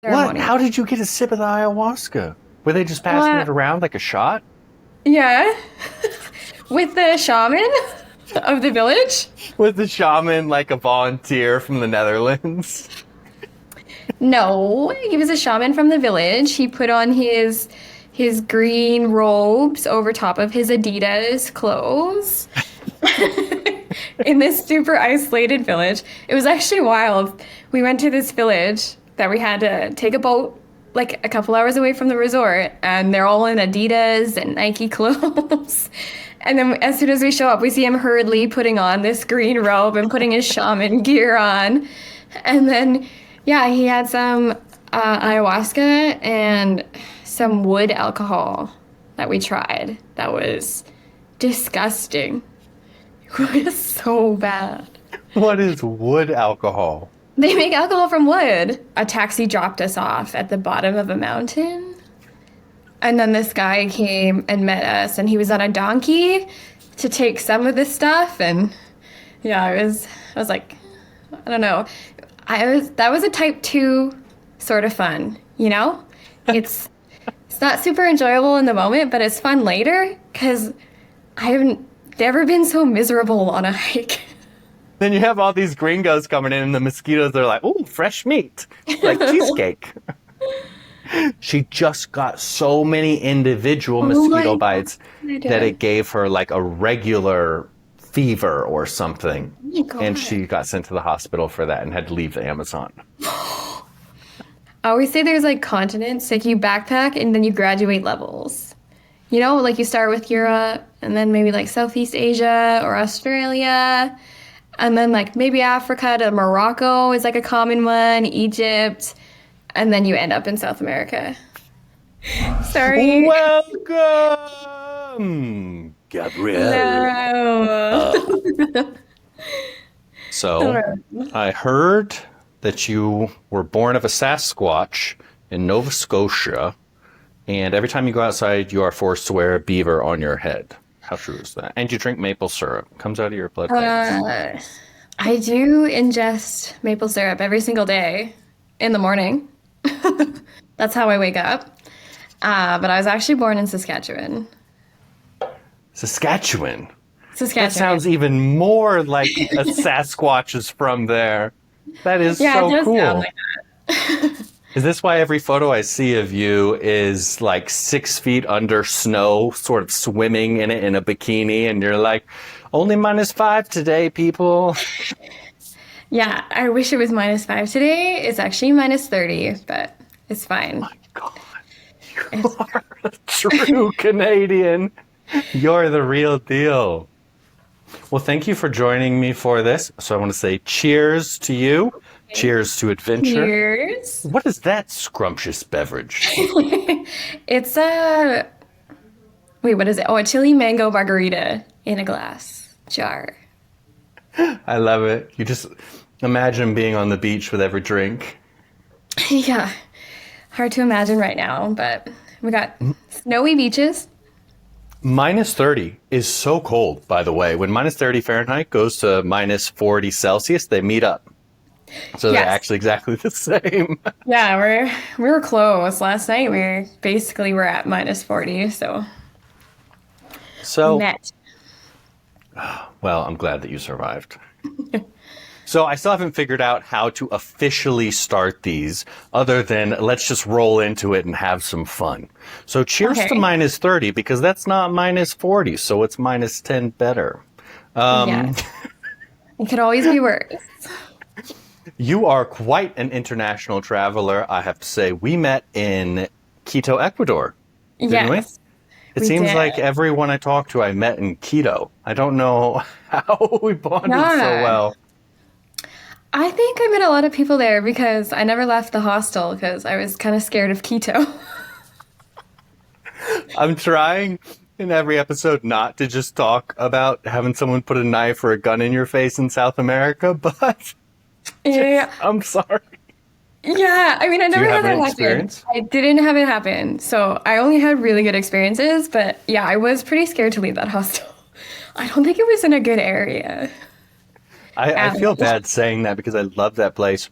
What? ceremony. How did you get a sip of the ayahuasca? Were they just passing Uh, it around like a shot? yeah, with the shaman of the village. Was the shaman like a volunteer from the Netherlands? No, he was a shaman from the village. He put on his green robes over top of his Adidas clothes in this super isolated village. It was actually wild. We went to this village that we had to take a boat like a couple hours away from the resort, and they're all in Adidas and Nike clothes. And then as soon as we show up, we see him hurriedly putting on this green robe and putting his shaman gear on. And then, yeah, he had some ayahuasca and some wood alcohol that we tried. That was disgusting. It was so bad. What is wood alcohol? They make alcohol from wood. A taxi dropped us off at the bottom of a mountain. And then this guy came and met us, and he was on a donkey to take some of this stuff. And yeah, I was like, I don't know. That was a type 2 sort of fun, you know? It's not super enjoyable in the moment, but it's fun later because I haven't never been so miserable on a hike. Then you have all these gringos coming in and the mosquitoes are like, ooh, fresh meat. Like cheesecake. She just got so many individual mosquito bites that it gave her like a regular fever or something. Oh my God. And she got sent to the hospital for that and had to leave the Amazon. I always say there's like continents, like you backpack and then you graduate levels. You know, like you start with Europe and then maybe like Southeast Asia or Australia. And then like maybe Africa to Morocco is like a common one, Egypt. And then you end up in South America. Sorry. Welcome, Gabrielle. No. So I heard that you were born of a Sasquatch in Nova Scotia, and every time you go outside, you are forced to wear a beaver on your head. How true is that? And you drink maple syrup. Comes out of your blood veins. I do ingest maple syrup every single day in the morning. That's how I wake up. But I was actually born in Saskatchewan. Saskatchewan. Saskatchewan. That sounds even more like a Sasquatch is from there. That is Yeah, it so does cool. sound like that. Is this why every photo I see of you is like 6 feet under snow, sort of swimming in it in a bikini, and you're like, only -5 today, people? Yeah, I wish it was -5 today. It's actually -30, but it's fine. My God, you are a true Canadian. You're the real deal. Well, thank you for joining me for this. So I want to say cheers to you. Cheers to adventure. Cheers. What is that scrumptious beverage? It's a... Wait, what is it? Oh, a chili mango margarita in a glass jar. I love it. You just imagine being on the beach with every drink. Yeah, hard to imagine right now, but we got snowy beaches. -30 is so cold, by the way. When -30 Fahrenheit goes to -40 Celsius, they meet up. So they're Yes. actually exactly the same. Yeah, we were close last night. We're at -40, so So, met. well, I'm glad that you survived. So I still haven't figured out how to officially start these other than let's just roll into it and have some fun. So cheers Okay. to -30 because that's not -40, so it's -10 better. Yeah, it could always be worse. You are quite an international traveler, I have to say. We met in Quito, Ecuador, didn't we? Yes, It we seems did. like everyone I talked to I met in Quito. I don't know how we bonded so Yeah. well. I think I met a lot of people there because I never left the hostel because I was kind of scared of Quito. I'm trying in every episode not to just talk about having someone put a knife or a gun in your face in South America, but Yeah, I'm sorry. yeah. I mean, I never you had have that any happen. experience? I didn't have it happen, so I only had really good experiences. But yeah, I was pretty scared to leave that hostel. I don't think it was in a good area. I feel bad saying that because I love that place.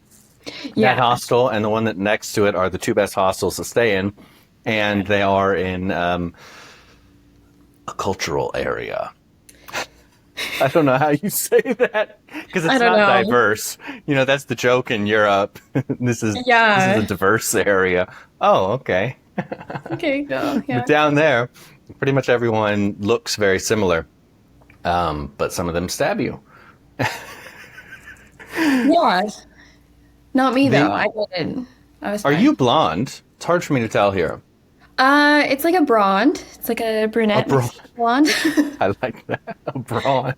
That Yeah. hostel and the one that next to it are the two best hostels to stay in, and they are in a cultural area. I don't know how you say that because I it's don't not know. diverse. You know, that's the joke in Europe. This is a Yeah. diverse area. Oh, okay. Okay, go. But Yeah. down there, pretty much everyone looks very similar. But some of them stab you. Yeah. Not me though. The I didn't. I was Are you fine. blonde? It's hard for me to tell here. It's like a blonde. It's like a A brunette bro- mixed with blonde. I like that. A blonde.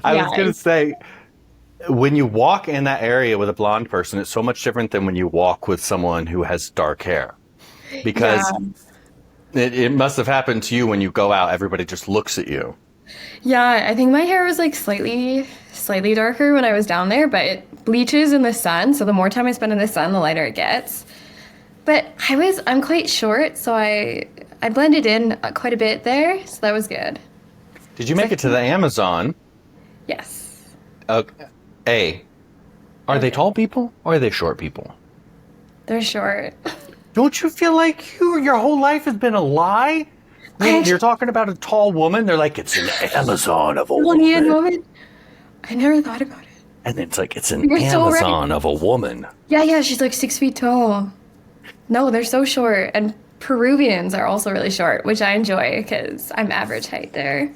I Yeah. was gonna say when you walk in that area with a blonde person, it's so much different than when you walk with someone who has dark hair. Yeah. Because it must have happened to you when you go out, everybody just looks at you. Yeah, I think my hair was like slightly darker when I was down there, but it bleaches in the sun, so the more time I spend in the sun, the lighter it gets. But I'm quite short, so I blended in quite a bit there, so that was good. Did you make it to the Amazon? Yes. Uh, A, are they Okay. tall people or are they short people? They're short. Don't you feel like your whole life has been a lie? I When you're actually talking about a tall woman, they're like, it's an Amazon of a Colombian woman. woman. I never thought about it. And then it's like, it's an You're so right. Amazon of a woman. Yeah, yeah, she's like 6 feet tall. No, they're so short. And Peruvians are also really short, which I enjoy because I'm average height there.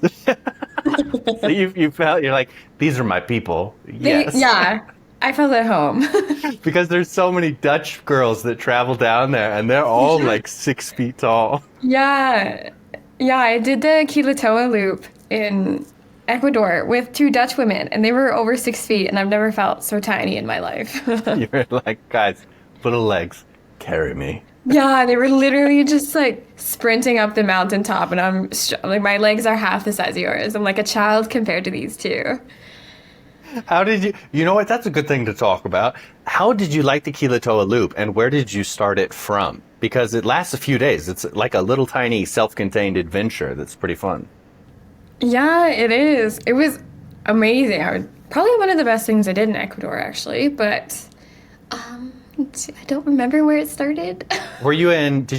So you felt, you're like, these are my people. Yes. Yeah, I felt at home. Because there's so many Dutch girls that travel down there and they're all like 6 feet tall. Yeah, yeah, I did the Quilotoa loop in Ecuador with two Dutch women, and they were over 6 feet, and I've never felt so tiny in my life. You're like, guys, little legs, carry me. Yeah, they were literally just like sprinting up the mountaintop, and like my legs are half the size of yours. I'm like a child compared to these two. How did you know what? That's a good thing to talk about. How did you like the Quilotoa Loop and where did you start it from? Because it lasts a few days. It's like a little tiny self-contained adventure that's pretty fun. Yeah, it is. It was amazing. Probably one of the best things I did in Ecuador, actually, but I don't remember where it started. Did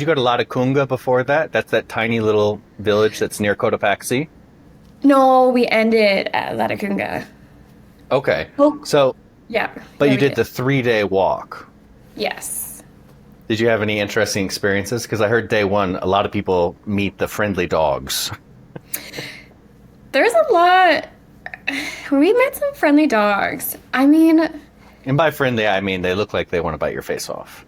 you go to Latacunga before that? That's that tiny little village that's near Cotopaxi. No, we ended at Latacunga. Okay. Oh, So, yeah. but Yeah, you we did did. the 3-day walk. Yes. Did you have any interesting experiences? Because I heard day one, a lot of people meet the friendly dogs. There's a lot. We met some friendly dogs. I mean, And by friendly, I mean they look like they want to bite your face off.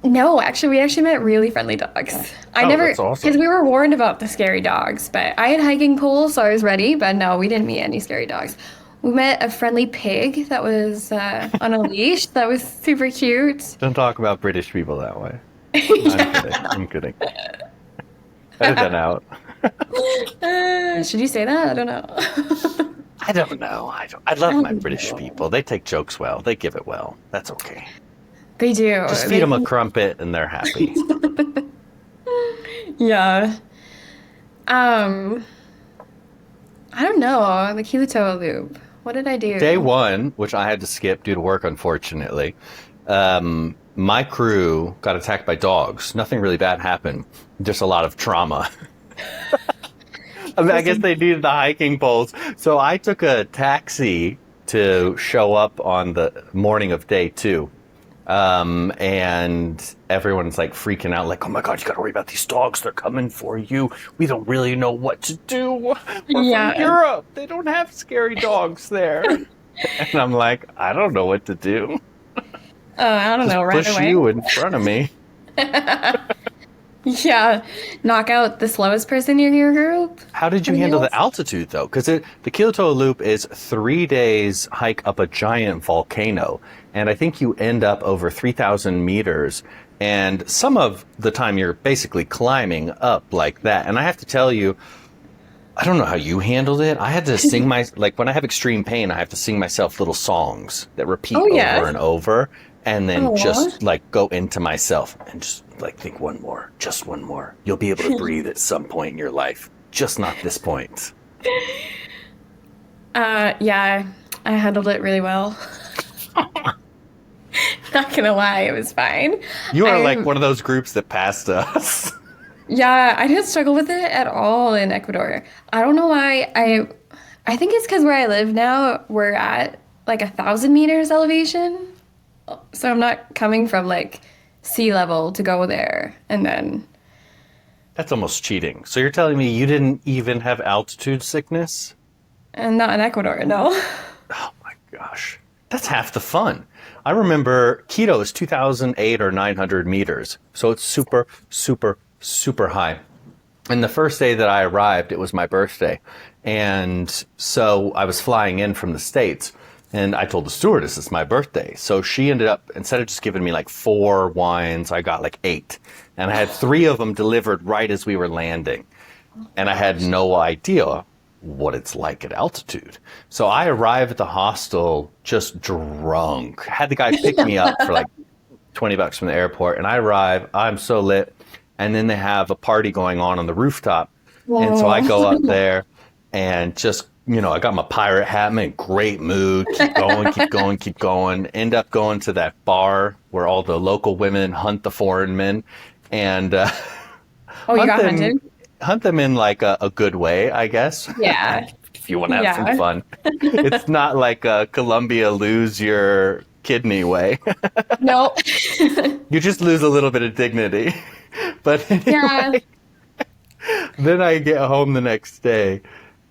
no, actually, we actually met really friendly dogs. I Oh, never, that's awesome. because we were warned about the scary dogs, but I had hiking poles, so I was ready, but no, we didn't meet any scary dogs. We met a friendly pig that was on a leash that was super cute. Don't talk about British people that way. I'm kidding. I'm kidding. Edit that out. Should you say that? I don't know. I don't know. I love my British people. They take jokes well. They give it well. That's okay. They do. Just feed them a crumpet and they're happy. Yeah. I don't know. The Quilotoa loop. What did I do? Day one, which I had to skip due to work, unfortunately, my crew got attacked by dogs. Nothing really bad happened. Just a lot of trauma. I mean, I guess they needed the hiking poles. So I took a taxi to show up on the morning of day two. And everyone's like freaking out, like, oh my God, you gotta worry about these dogs. They're coming for you. We don't really know what to do. We're Yeah. from Europe. They don't have scary dogs there. And I'm like, I don't know what to do. I don't know. Right Push away. you in front of me. Yeah. Knock out the slowest person in your group. How did you Anything handle else? the altitude, though? Because the Quilotoa Loop is 3 days hike up a giant volcano. And I think you end up over 3,000 meters. And some of the time you're basically climbing up like that. And I have to tell you, I don't know how you handled it. I had to sing like when I have extreme pain, I have to sing myself little songs that repeat Oh, yeah. over and over. And then Aw. just like go into myself and just like think one more, just one more. You'll be able to breathe at some point in your life, just not this point. Yeah. I handled it really well. not gonna lie, it was fine. You are like I'm one of those groups that passed us. Yeah, I didn't struggle with it at all in Ecuador. I don't know why. I think it's because where I live now, we're at like 1,000 meters elevation. So I'm not coming from like sea level to go there. And then That's almost cheating. So you're telling me you didn't even have altitude sickness? and not in Ecuador, no. Oh my gosh. That's half the fun. I remember Quito is 2,008 or 900 meters. So it's super, super, super high. And the first day that I arrived, it was my birthday. And so I was flying in from the States. And I told the stewardess it's my birthday. So she ended up, instead of just giving me like 4 wines, I got like 8. And I had 3 of them delivered right as we were landing. And I had no idea what it's like at altitude. So I arrived at the hostel just drunk. Had the guy pick me up for like $20 from the airport. And I arrive, I'm so lit. And then they have a party going on the rooftop. And so I go up there and just, I got my pirate hat, I'm in great mood, keep going, keep going, keep going. End up going to that bar where all the local women hunt the foreign men and Oh, you hunt got them, hunted? hunt them in like a good way, I guess. Yeah. If you want to have Yeah. some fun. It's not like a Colombia lose your kidney way. No. You just lose a little bit of dignity. But Yeah. anyway, then I get home the next day.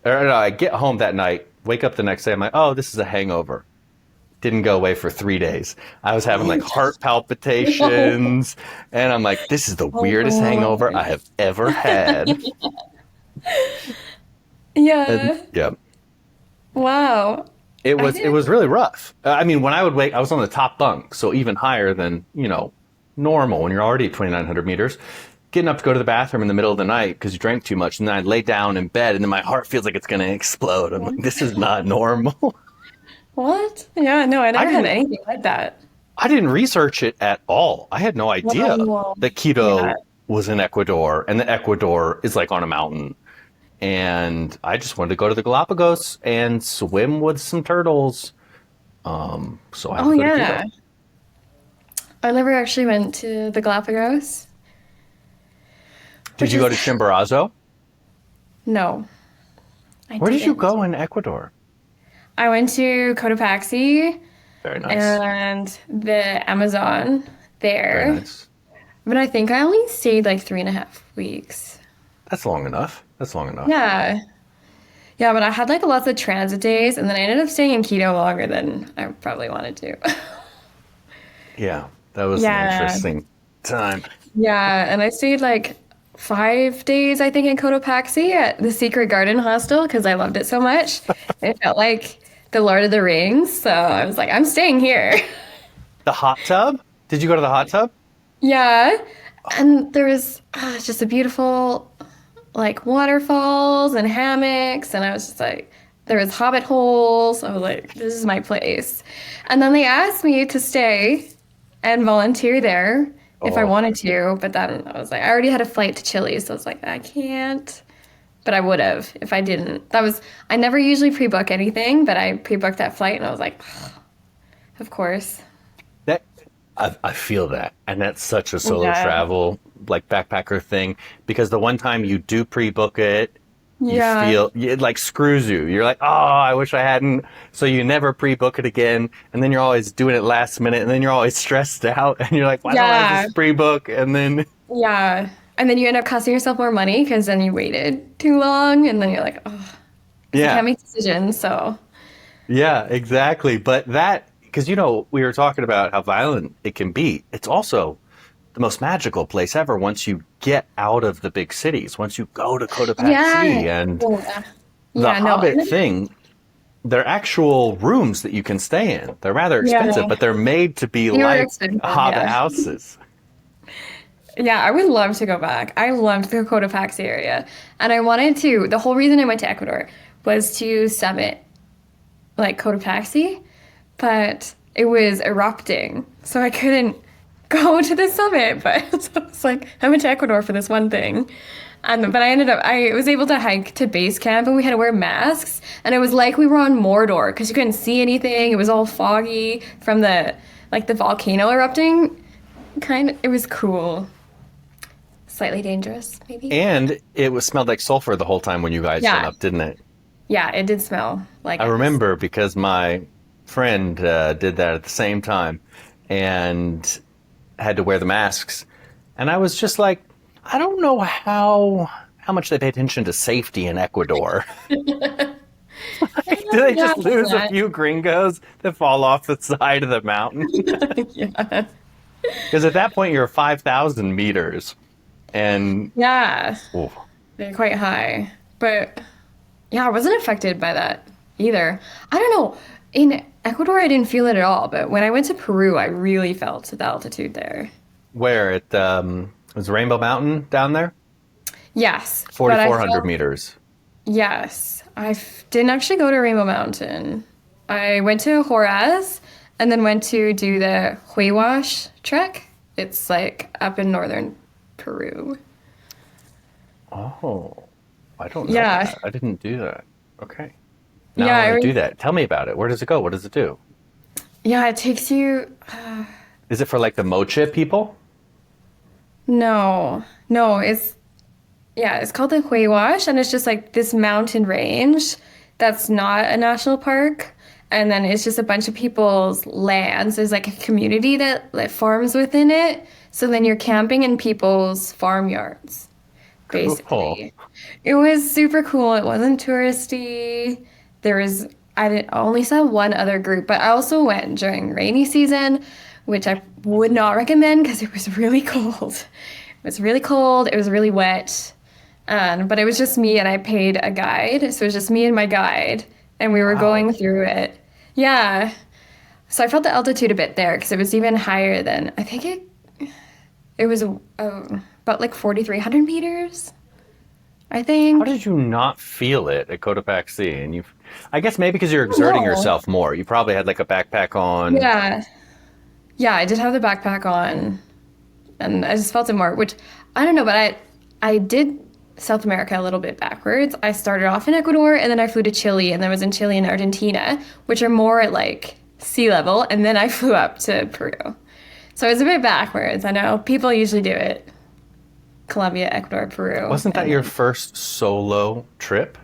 Or no, I get home that night, wake up the next day, I'm like, oh, this is a hangover. Didn't go away for 3 days. I was having like heart palpitations, and I'm like, this is the weirdest hangover I have ever had. Yeah. And yeah, Wow. it I was didn't. really rough. I mean, when I would wake, I was on the top bunk, so even higher than, normal when you're already at 2,900 meters. Getting up to go to the bathroom in the middle of the night because you drank too much, and then I'd lay down in bed, and then my heart feels like it's going to explode. I'm like, this is not normal. What? Yeah, no, I I never had didn't anything like that. I didn't research it at all. I had no idea Wow. that Yeah. Quito was in Ecuador and that Ecuador is like on a mountain. And I just wanted to go to the Galapagos and swim with some turtles. So I had Oh, to go to yeah. Quito. I never actually went to the Galapagos, Did which you go is to Chimborazo? no, I Where did you didn't. go in Ecuador? I went to Cotopaxi Very nice. and the Amazon Very there, nice. but I think I only stayed like 3.5 weeks. That's long enough. That's long enough. Yeah. Yeah, but I had like lots of transit days, and then I ended up staying in Quito longer than I probably wanted to. Yeah, that was an Yeah. interesting time. Yeah, and I stayed like 5 days, I think, in Cotopaxi at the Secret Garden Hostel because I loved it so much. It felt like the Lord of the Rings, so I was like, I'm staying here. The hot tub? Did you go to the hot tub? Yeah, and there was just a beautiful like waterfalls and hammocks, and I was just like, there was hobbit holes. I was like, this is my place. And then they asked me to stay and volunteer there if I Oh, wanted to, but then I was like, I already had a flight to Chile, so I was like, I can't. But I would have if I didn't. I never usually pre-book anything, but I pre-booked that flight and I was like, of course. that I feel that, and that's such a solo Yeah. travel like backpacker thing because the one time you do pre-book it, you Yeah. feel it like screws you. You're like, oh, I wish I hadn't. So you never pre-book it again, and then you're always doing it last minute, and then you're always stressed out, and you're like, why don't I Yeah. just pre-book? And then Yeah. And then you end up costing yourself more money because then you waited too long and then you're like, oh, I yeah, can't make decisions. So, yeah, exactly. But that because we were talking about how violent it can be. It's also the most magical place ever once you get out of the big cities, once you go to yeah. Cotopaxi and Yeah. the Yeah, no. Hobbit thing, they're actual rooms that you can stay in. They're rather expensive, Yeah. but they're made to be They were like expensive, Hobbit yeah. houses. Yeah, I would love to go back. I loved the Cotopaxi area. And I wanted to, the whole reason I went to Ecuador was to summit like Cotopaxi, but it was erupting. So I couldn't go to the summit. But so I was like, I went to Ecuador for this one thing. But I was able to hike to base camp and we had to wear masks. And it was like we were on Mordor because you couldn't see anything. It was all foggy from like the volcano erupting. It was cool. Slightly dangerous, maybe. And it was smelled like sulfur the whole time when you guys went Yeah. up, didn't it? Yeah, it did smell like I it. remember because my friend did that at the same time and had to wear the masks. And I was just like, I don't know how much they pay attention to safety in Ecuador. Do they just lose a few gringos that fall off the side of the mountain? Yeah. Because at that point you're 5,000 meters, and Yeah. oof. They're quite high. But yeah, I wasn't affected by that either. I don't know. In Ecuador, I didn't feel it at all. But when I went to Peru, I really felt the altitude there. Where it was Rainbow Mountain down there, Yes. But I 4,400 felt, meters. yes. Didn't actually go to Rainbow Mountain. I went to Juarez and then went to do the Huayhuash trek. It's like up in northern Peru. Oh, I don't know Yeah. that. I didn't do that. Okay. Now Yeah, I want to do that. Tell me about it. Where does it go? What does it do? yeah, it takes you. Is it for like the moche people? No, no, it's called the Huayhuash, and it's just like this mountain range that's not a national park. And then it's just a bunch of people's lands. There's like a community that farms within it. So then you're camping in people's farmyards, basically. It was super cool. It wasn't touristy. I only saw one other group, but I also went during rainy season, which I would not recommend because it was really cold. It was really cold. It was really wet. But it was just me, and I paid a guide. So it was just me and my guide, and we were going through it. Yeah. So I felt the altitude a bit there because it was even higher than, I think it was about like 4,300 meters, I think. How did you not feel it at Cotopaxi? And I guess maybe because you're exerting know. yourself more. You probably had like a backpack on. Yeah. Yeah, I did have the backpack on, and I just felt it more, which I don't know, but I did South America a little bit backwards. I started off in Ecuador, and then I flew to Chile, and then I was in Chile and Argentina, which are more at like sea level, and then I flew up to Peru. So it's a bit backwards. I know people usually do it. Colombia, Ecuador, Peru. Wasn't that and your first solo trip?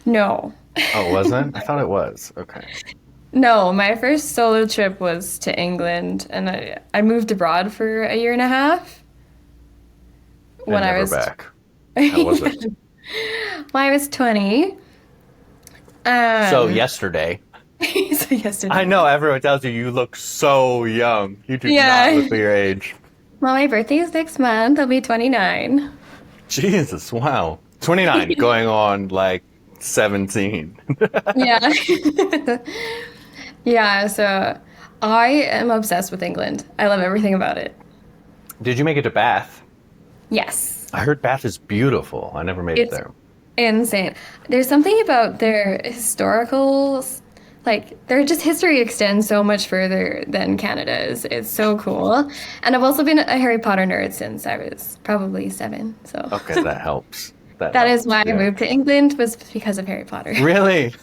No. Oh, it wasn't? I thought it was. Okay. No, my first solo trip was to England, and I moved abroad for a year and a half when I never was back. How was it? when I was 20. So yesterday. So yesterday. I know everyone tells you you look so young. You do Yeah. not look your age. Well, my birthday is next month. I'll be 29. Jesus, wow. 29 going on like 17. Yeah. Yeah, so I am obsessed with England. I love everything about it. Did you make it to Bath? Yes. I heard Bath is beautiful. I never made it It's there. insane. There's something about their historical, like, their just history extends so much further than Canada's. It's so cool. And I've also been a Harry Potter nerd since I was probably 7. So Okay, that helps. that helps, is why I yeah. moved to England, was because of Harry Potter. Really?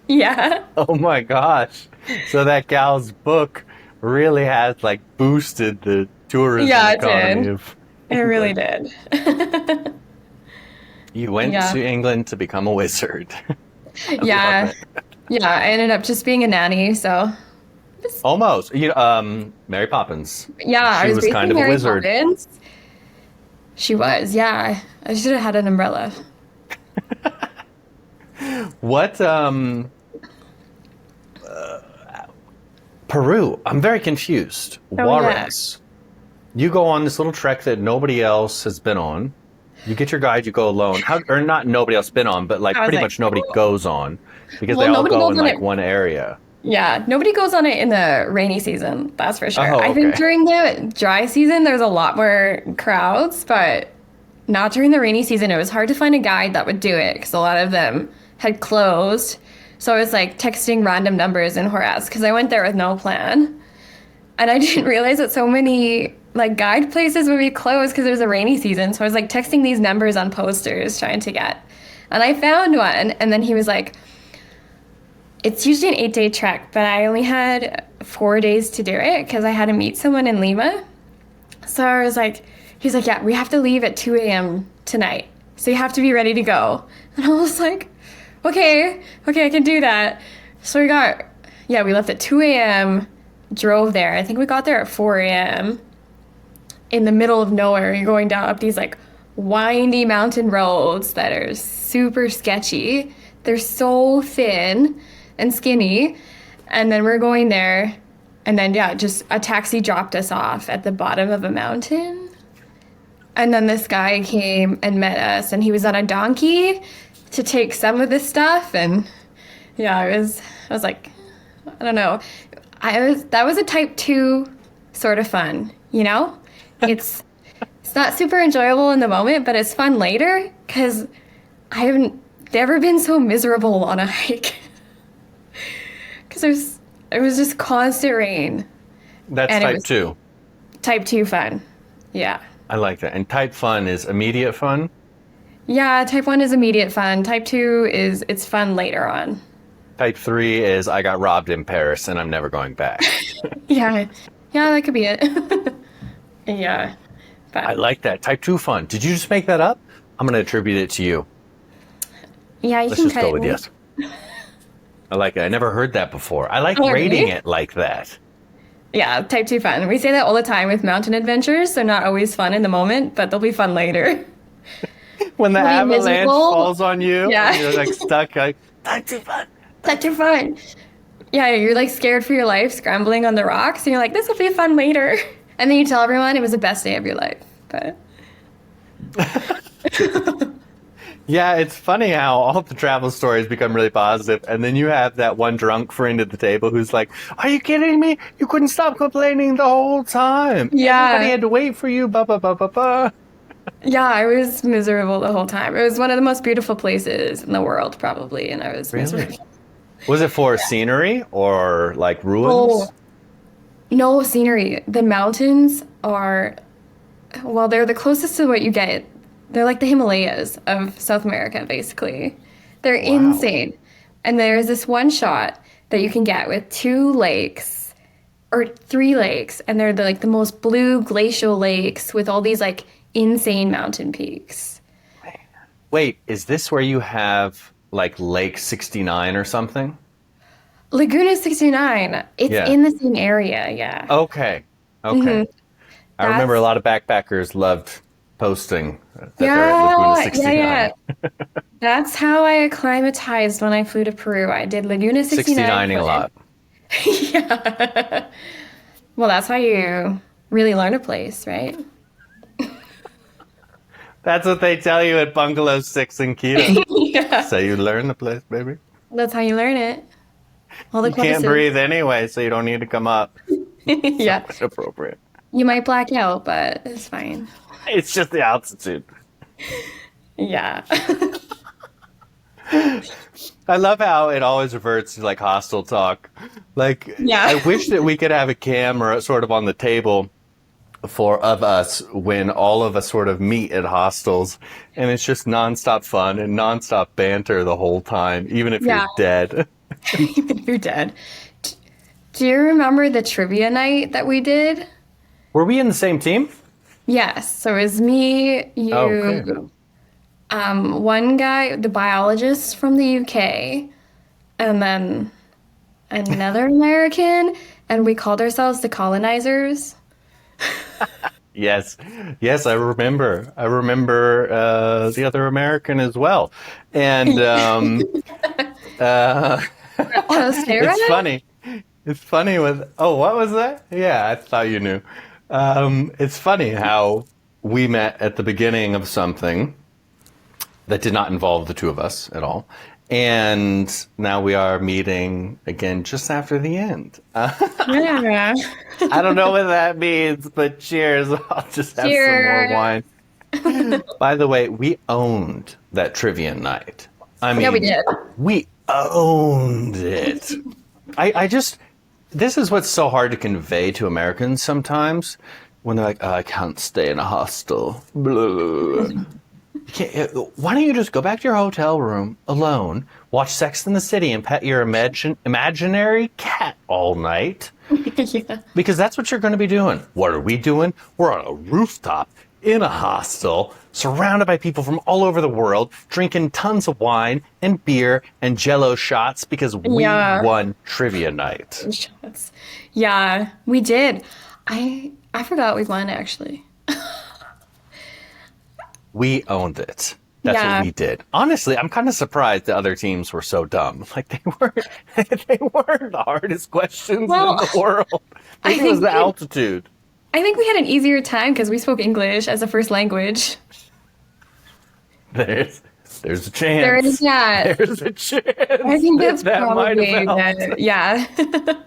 Yeah. Oh my gosh. So that gal's book really has like boosted the tourism Yeah, it economy did. of It really England. did. You went Yeah. to England to become a wizard. Yeah. Yeah, I ended up just being a nanny, so Almost. Mary Poppins. yeah, She I was was basically kind of a Mary wizard. Poppins. She was, yeah. I should have had an umbrella. What Peru. I'm very confused. Oh, Juarez. You go on this little trek that nobody else has been on. You get your guide, you go alone. Or not nobody else been on, but like I was pretty like, much nobody cool. goes on because Well, they all nobody go goes in on like it. one area. Yeah, nobody goes on it in the rainy season, that's for sure. Oh, I think okay. during the dry season, there's a lot more crowds, but not during the rainy season. It was hard to find a guide that would do it because a lot of them had closed. So I was like texting random numbers in Juarez because I went there with no plan. And I didn't realize that so many like guide places would be closed because it was a rainy season. So I was like texting these numbers on posters trying to get. And I found one, and then he was like, it's usually an 8-day trek, but I only had 4 days to do it because I had to meet someone in Lima. So I was like, he's like, yeah, we have to leave at 2 a.m. tonight. So you have to be ready to go. And I was like, okay, I can do that. So we left at 2 a.m., drove there. I think we got there at 4 a.m. in the middle of nowhere. You're going down up these like windy mountain roads that are super sketchy. They're so thin and skinny. And then we're going there. And then, just a taxi dropped us off at the bottom of a mountain. And then this guy came and met us, and he was on a donkey to take some of this stuff. And I was like, I don't know. That was a type 2 sort of fun, you know? It's not super enjoyable in the moment, but it's fun later because I haven't never been so miserable on a hike. Because it was just constant rain. That's type 2. Type 2 fun. Yeah. I like that. And type fun is immediate fun? Yeah, type 1 is immediate fun. Type 2 is it's fun later on. Type 3 is I got robbed in Paris and I'm never going back. Yeah, that could be it. Yeah. But I like that. Type 2 fun. Did you just make that up? I'm going to attribute it to you. Yeah, Let's just go with yes. I like it. I never heard that before. I like rating it like that. Yeah, type 2 fun. We say that all the time with mountain adventures. They're not always fun in the moment, but they'll be fun later. When the avalanche falls on you, yeah. And you're like stuck, like, type 2 fun. Type 2 fun. Yeah, you're like scared for your life, scrambling on the rocks, and you're like, this will be fun later. And then you tell everyone it was the best day of your life. But yeah, it's funny how all the travel stories become really positive, and then you have that one drunk friend at the table who's like, are you kidding me? You couldn't stop complaining the whole time. Yeah. Everybody had to wait for you, blah, blah, blah, blah, blah. Yeah, I was miserable the whole time. It was one of the most beautiful places in the world, probably, and I was miserable. Was it for scenery or like ruins? Oh, no scenery. The mountains are, well, they're the closest to what you get. They're like the Himalayas of South America, basically. They're insane. And there's this one shot that you can get with 2 lakes or 3 lakes, and they're the most blue glacial lakes with all these like insane mountain peaks. Wait, is this where you have like Lake 69 or something? Laguna 69. It's in the same area, yeah. Okay. Mm-hmm. I remember a lot of backpackers loved posting that they're at Laguna 69. Yeah. That's how I acclimatized when I flew to Peru. I did Laguna 69. 69ing a lot. Yeah. Well, that's how you really learn a place, right? That's what they tell you at Bungalow 6 in Quito. Yeah. So you learn the place, baby. That's how you learn it. All the you can't breathe anyway, so you don't need to come up. Yeah. So appropriate. You might black out, but it's fine. It's just the altitude. Yeah. I love how it always reverts to like hostel talk. Like, yeah. I wish that we could have a camera sort of on the table of us when all of us sort of meet at hostels, and it's just nonstop fun and nonstop banter the whole time, even if you're dead. Even if you're dead. Do you remember the trivia night that we did? Were we in the same team? Yes. So it was me, you, one guy, the biologist from the UK, and then another American, and we called ourselves the colonizers. Yes, I remember. The other American as well, and it's funny. It's funny with what was that? Yeah, I thought you knew. It's funny how we met at the beginning of something that did not involve the two of us at all. And now we are meeting again just after the end. Yeah. I don't know what that means, but cheers. I'll just have some more wine. By the way, we owned that trivia night. I mean, yeah, we did. We owned it. This is what's so hard to convey to Americans sometimes when they're like, I can't stay in a hostel. Blah. Why don't you just go back to your hotel room alone, watch Sex and the City, and pet your imaginary cat all night, Yeah. Because that's what you're going to be doing. What are we doing? We're on a rooftop in a hostel, surrounded by people from all over the world, drinking tons of wine and beer and Jello shots because we Yeah. won trivia night. Shots. Yeah, we did. I forgot we won actually. We owned it. That's what Yeah. we did. Honestly, I'm kind of surprised the other teams were so dumb. Like they weren't the hardest questions in Well, the world. I Maybe it was think the altitude. I think we had an easier time because we spoke English as a first language. There's there's a There is chance. that. There's a I chance think that that's that might have probably helped. that.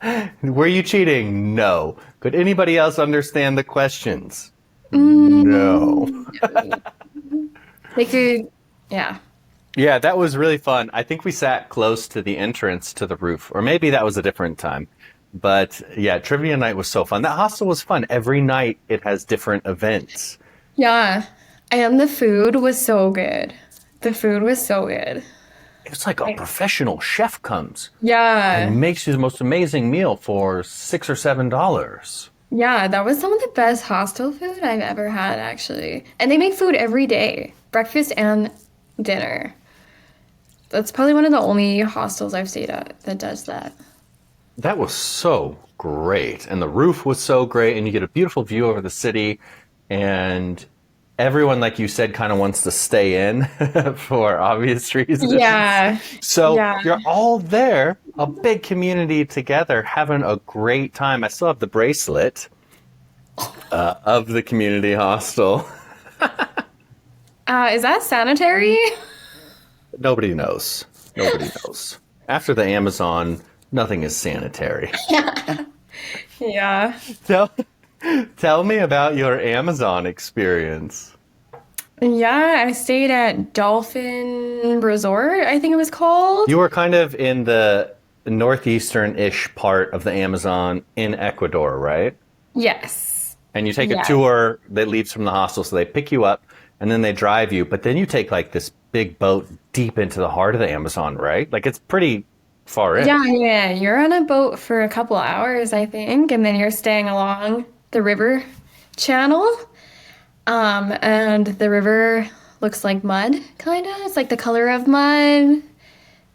Yeah. Were you cheating? No. Could anybody else understand the questions? No. Mm, they could. Yeah. Yeah, that was really fun. I think we sat close to the entrance to the roof, or maybe that was a different time. But yeah, trivia night was so fun. That hostel was fun. Every night it has different events. Yeah. And the food was so good. The food was so good. It's like a Like, professional chef comes yeah. and makes you the most amazing meal for $6 or $7. Yeah, that was some of the best hostel food I've ever had, actually. And they make food every day, breakfast and dinner. That's probably one of the only hostels I've stayed at that does that. That was so great. And the roof was so great. And you get a beautiful view over the city. And everyone, like you said, kind of wants to stay in for obvious reasons. Yeah. So Yeah. you're all there, a big community together, having a great time. I still have the bracelet of the community hostel. Is that sanitary? Nobody knows. Nobody knows. After the Amazon, nothing is sanitary. Yeah. Tell, tell me about your Amazon experience. Yeah, I stayed at Dolphin Resort, I think it was called. You were kind of in the northeastern-ish part of the Amazon in Ecuador, right? Yes. And you take a Yeah. tour that leaves from the hostel, so they pick you up and then they drive you, but then you take like this big boat deep into the heart of the Amazon, right? Like it's pretty far in. Yeah, yeah. You're on a boat for a couple hours, I think, and then you're staying along the river channel. And the river looks like mud, kind of. It's like the color of mud.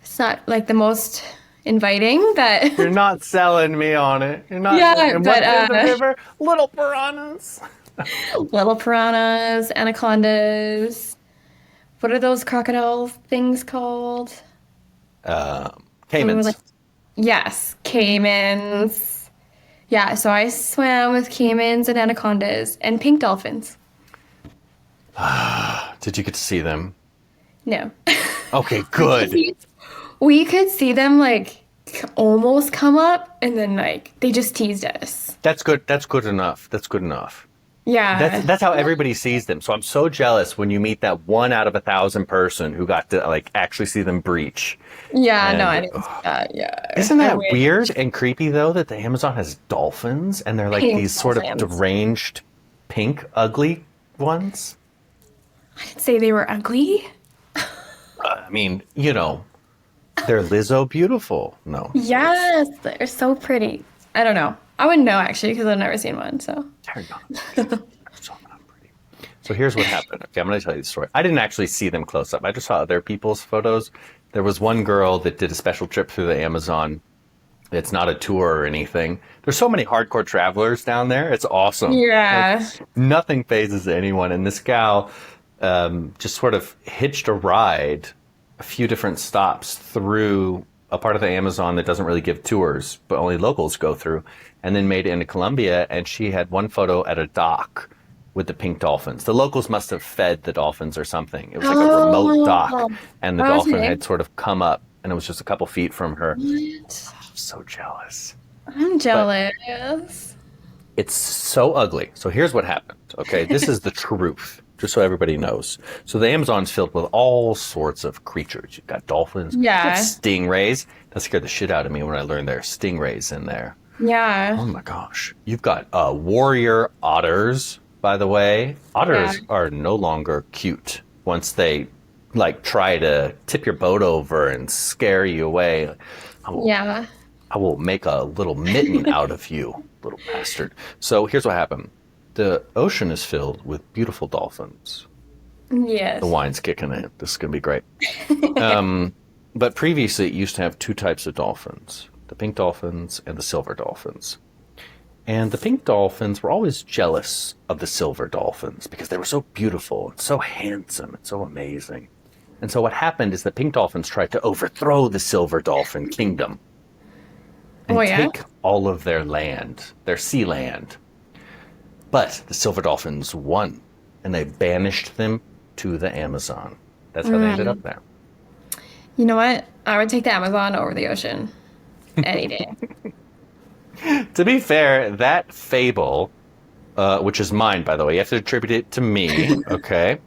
It's not like the most inviting, but You're not selling me on it. You're not. yeah, And but what's in the river? Little piranhas. little piranhas, anacondas. What are those crocodile things called? We were Caimans. like, yes, caimans. Yeah, so I swam with caimans and anacondas and pink dolphins. Did you get to see them? No. Okay, good. We could see them like almost come up and then like they just teased us. That's good. That's good enough. That's good enough. Yeah. That's how everybody sees them. So I'm so jealous when you meet that 1 out of 1,000 person who got to like actually see them breach. Yeah, no, And I didn't see that. Yeah. isn't I that wish. weird and creepy though that the Amazon has dolphins and they're like Pink these sort of dolphins. deranged, pink, ugly ones? I didn't say they were ugly. I mean, you know, they're Lizzo beautiful. No, Yes, they're so pretty. I don't know. I wouldn't know actually because I've never seen one. So. they're not. They're so not pretty. So here's what happened. Okay, I'm going to tell you the story. I didn't actually see them close up. I just saw other people's photos. There was one girl that did a special trip through the Amazon. It's not a tour or anything. There's so many hardcore travelers down there. It's awesome. Yeah. Nothing phases anyone. And this gal just sort of hitched a ride a few different stops through a part of the Amazon that doesn't really give tours, but only locals go through, and then made it into Colombia. And she had one photo at a dock with the pink dolphins. The locals must have fed the dolphins or something. It was like a remote dock, and the dolphin Okay. had sort of come up, and it was just a couple feet from her. What? I'm so jealous. I'm jealous. It's so ugly. So here's what happened. Okay, this is the truth, just so everybody knows. So the Amazon's filled with all sorts of creatures. You've got dolphins, you've got Yeah. stingrays. That scared the shit out of me when I learned there are stingrays in there. Yeah. Oh my gosh. You've got warrior otters, by the way. Otters Yeah. are no longer cute once they like try to tip your boat over and scare you away. Yeah. I will make a little mitten out of you, little bastard. So here's what happened. The ocean is filled with beautiful dolphins. Yes. The wine's kicking in. This is going to be great. But previously, it used to have two types of dolphins, the pink dolphins and the silver dolphins. And the pink dolphins were always jealous of the silver dolphins because they were so beautiful and so handsome and so amazing. And so what happened is the pink dolphins tried to overthrow the silver dolphin kingdom and take all of their land, their sea land. But the silver dolphins won, and they banished them to the Amazon. That's how they ended up there. You know what? I would take the Amazon over the ocean any day. To be fair, that fable, which is mine, by the way, you have to attribute it to me, okay?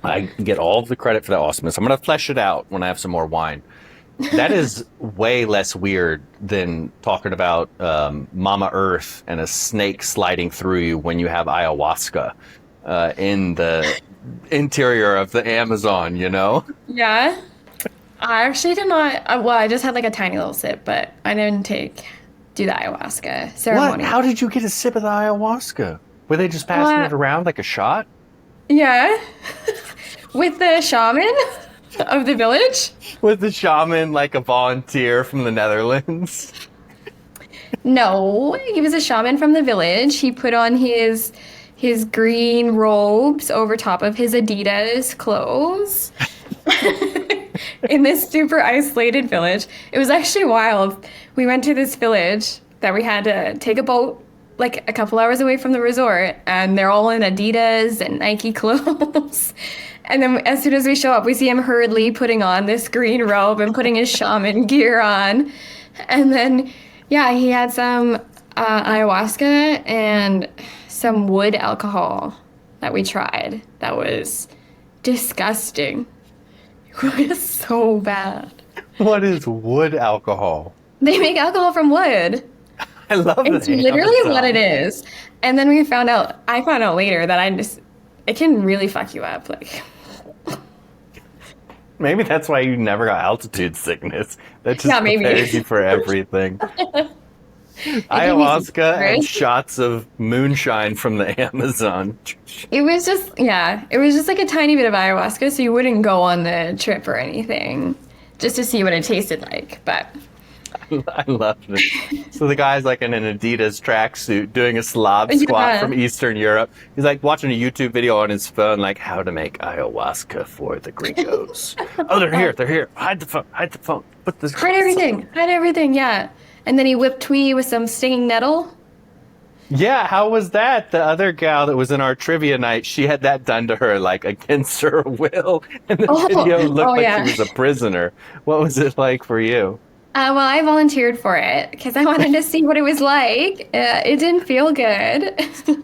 I get all of the credit for that awesomeness. I'm going to flesh it out when I have some more wine. That is way less weird than talking about Mama Earth and a snake sliding through you when you have ayahuasca in the interior of the Amazon, you know? Yeah. I actually did not. Well, I just had like a tiny little sip, but I didn't do the ayahuasca ceremony. What? How did you get a sip of the ayahuasca? Were they just passing it around like a shot? Yeah. With the shaman of the village. With the shaman, like a volunteer from the Netherlands? No, he was a shaman from the village. He put on his green robes over top of his Adidas clothes. In this super isolated village. It was actually wild. We went to this village that we had to take a boat like a couple hours away from the resort, and they're all in Adidas and Nike clothes. And then as soon as we show up, we see him hurriedly putting on this green robe and putting his shaman gear on. And then, yeah, he had some ayahuasca and some wood alcohol that we tried. That was disgusting. It was so bad. What is wood alcohol? They make alcohol from wood. I love it. It's literally what it is. And then I found out later that it can really fuck you up. Like, maybe that's why you never got altitude sickness. That just prepares you for everything. Ayahuasca and shots of moonshine from the Amazon. It was just like a tiny bit of ayahuasca, so you wouldn't go on the trip or anything just to see what it tasted like. But I love it. So the guy's like in an Adidas tracksuit doing a slob squat from Eastern Europe. He's like watching a YouTube video on his phone, like how to make ayahuasca for the gringos. Oh, they're here. Hide the phone. Put this. Hide everything. Yeah. And then he whipped Twee with some stinging nettle. Yeah, how was that? The other gal that was in our trivia night, she had that done to her, like, against her will. And the video looked like she was a prisoner. What was it like for you? Well, I volunteered for it because I wanted to see what it was like. It didn't feel good. It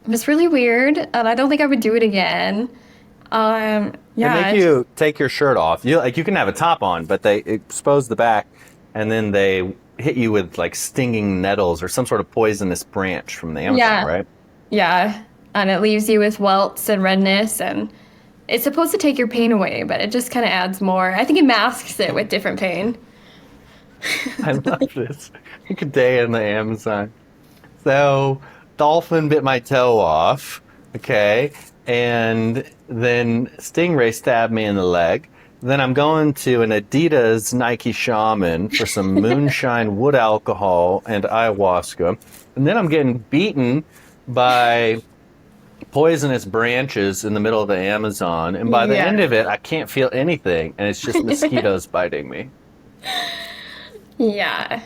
was really weird, and I don't think I would do it again. Yeah. They make you take your shirt off. You can have a top on, but they expose the back, and then they hit you with like stinging nettles or some sort of poisonous branch from the Amazon, right? Yeah, and it leaves you with welts and redness, and it's supposed to take your pain away, but it just kind of adds more. I think it masks it with different pain. I love this. Like a day in the Amazon. So, dolphin bit my toe off, okay, and then stingray stabbed me in the leg. Then I'm going to an Adidas Nike shaman for some moonshine, wood alcohol, and ayahuasca. And then I'm getting beaten by poisonous branches in the middle of the Amazon. And by the end of it, I can't feel anything. And it's just mosquitoes biting me. Yeah.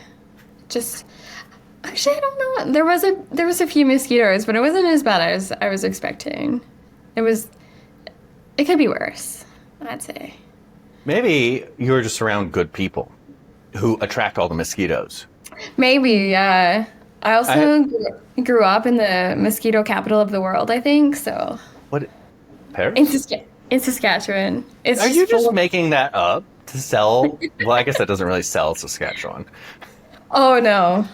Actually, I don't know. There was a few mosquitoes, but it wasn't as bad as I was expecting. It could be worse, I'd say. Maybe you were just around good people who attract all the mosquitoes. Maybe, yeah. I also grew up in the mosquito capital of the world, I think, so. What? Paris? In Saskatchewan. Are you just making that up to sell? Well, I guess that doesn't really sell Saskatchewan. Oh, no.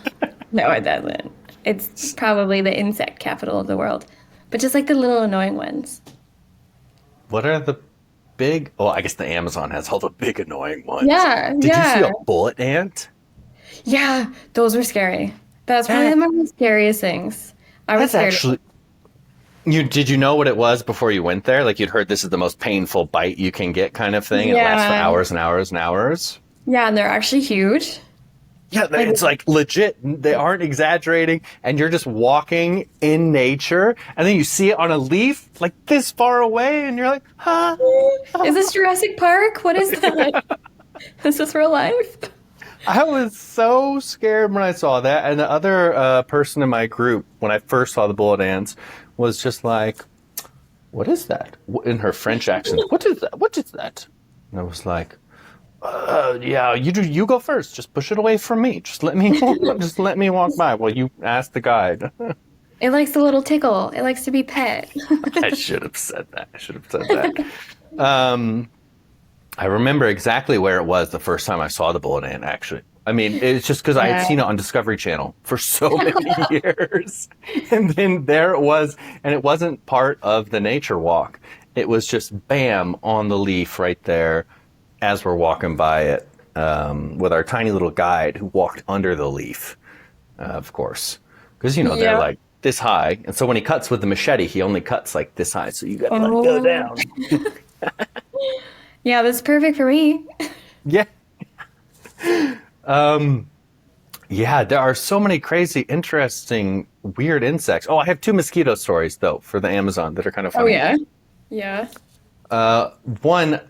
No, it doesn't. It's probably the insect capital of the world. But just like the little annoying ones. What are the big? Oh, I guess the Amazon has all the big annoying ones. Yeah, Did you see a bullet ant? Yeah, those were scary. That's probably That one of the scariest things. I was that's scared of. actually you did you know what it was before you went there? Like you'd heard this is the most painful bite you can get kind of thing, and it lasts for Yeah. hours and hours and hours. Yeah, and they're actually huge. Yeah, Like, it's like legit. They aren't exaggerating, and you're just walking in nature, and then you see it on a leaf like this far away, and you're like, huh? is this Jurassic Park? What is that? Is this real life? I was so scared when I saw that, and the other person in my group, when I first saw the bullet ants, was just like, "What is that?" In her French accent, "What is that? What is that?" And I was like, "Yeah, you go first. Just push it away from me. Just let me walk by." Well, you asked the guide. It likes a little tickle. It likes to be pet. I should have said that. I should have said that. I remember exactly where it was the first time I saw the bullet ant, actually. I mean, it's just because I had Yeah. seen it on Discovery Channel for so many years. And then there it was, and it wasn't part of the nature walk. It was just bam on the leaf right there as we're walking by it with our tiny little guide who walked under the leaf, of course. Because, they're Yeah. like this high. And so when he cuts with the machete, he only cuts like this high. So you got to like go Oh. down. Yeah, that's perfect for me. Yeah. Yeah, there are so many crazy, interesting, weird insects. Oh, I have two mosquito stories, though, for the Amazon that are kind of Oh funny. yeah. Yeah. One,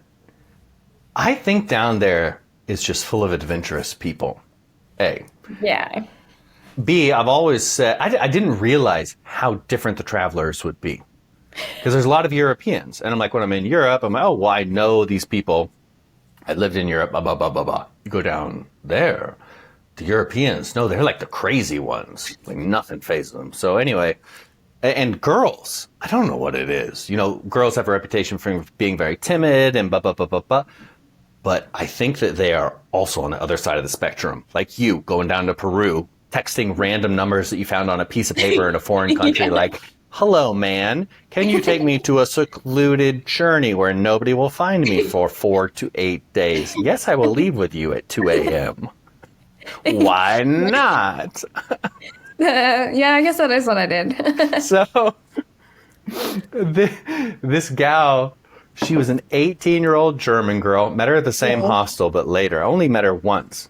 I think down there is just full of adventurous people. A. Yeah. B, I've always said, I didn't realize how different the travelers would be. Because there's a lot of Europeans. And I'm like, when I'm in Europe, I'm like, oh, well, I know these people. I lived in Europe, blah, blah, blah, blah, blah. You go down there, the Europeans, no, they're like the crazy ones. Like nothing phases them. So anyway, and girls, I don't know what it is. Girls have a reputation for being very timid and blah, blah, blah, blah, blah. But I think that they are also on the other side of the spectrum. Like you going down to Peru, texting random numbers that you found on a piece of paper in a foreign country, Yeah. like, hello, man, can you take me to a secluded journey where nobody will find me for 4 to 8 days? Yes, I will leave with you at 2 a.m. Why not? Yeah, I guess that is what I did. So this gal, she was an 18-year-old German girl, met her at the same Yeah. hostel, but later. I only met her once.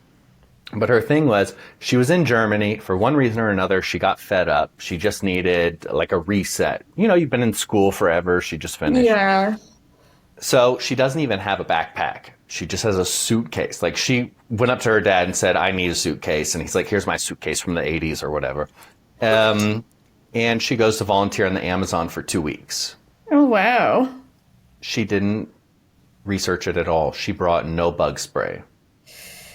But her thing was, she was in Germany for one reason or another. She got fed up. She just needed like a reset. You've been in school forever. She just finished. Yeah. So she doesn't even have a backpack. She just has a suitcase. Like she went up to her dad and said, I need a suitcase. And he's like, here's my suitcase from the 80s or whatever. And she goes to volunteer in the Amazon for 2 weeks. Oh wow. She didn't research it at all. She brought no bug spray.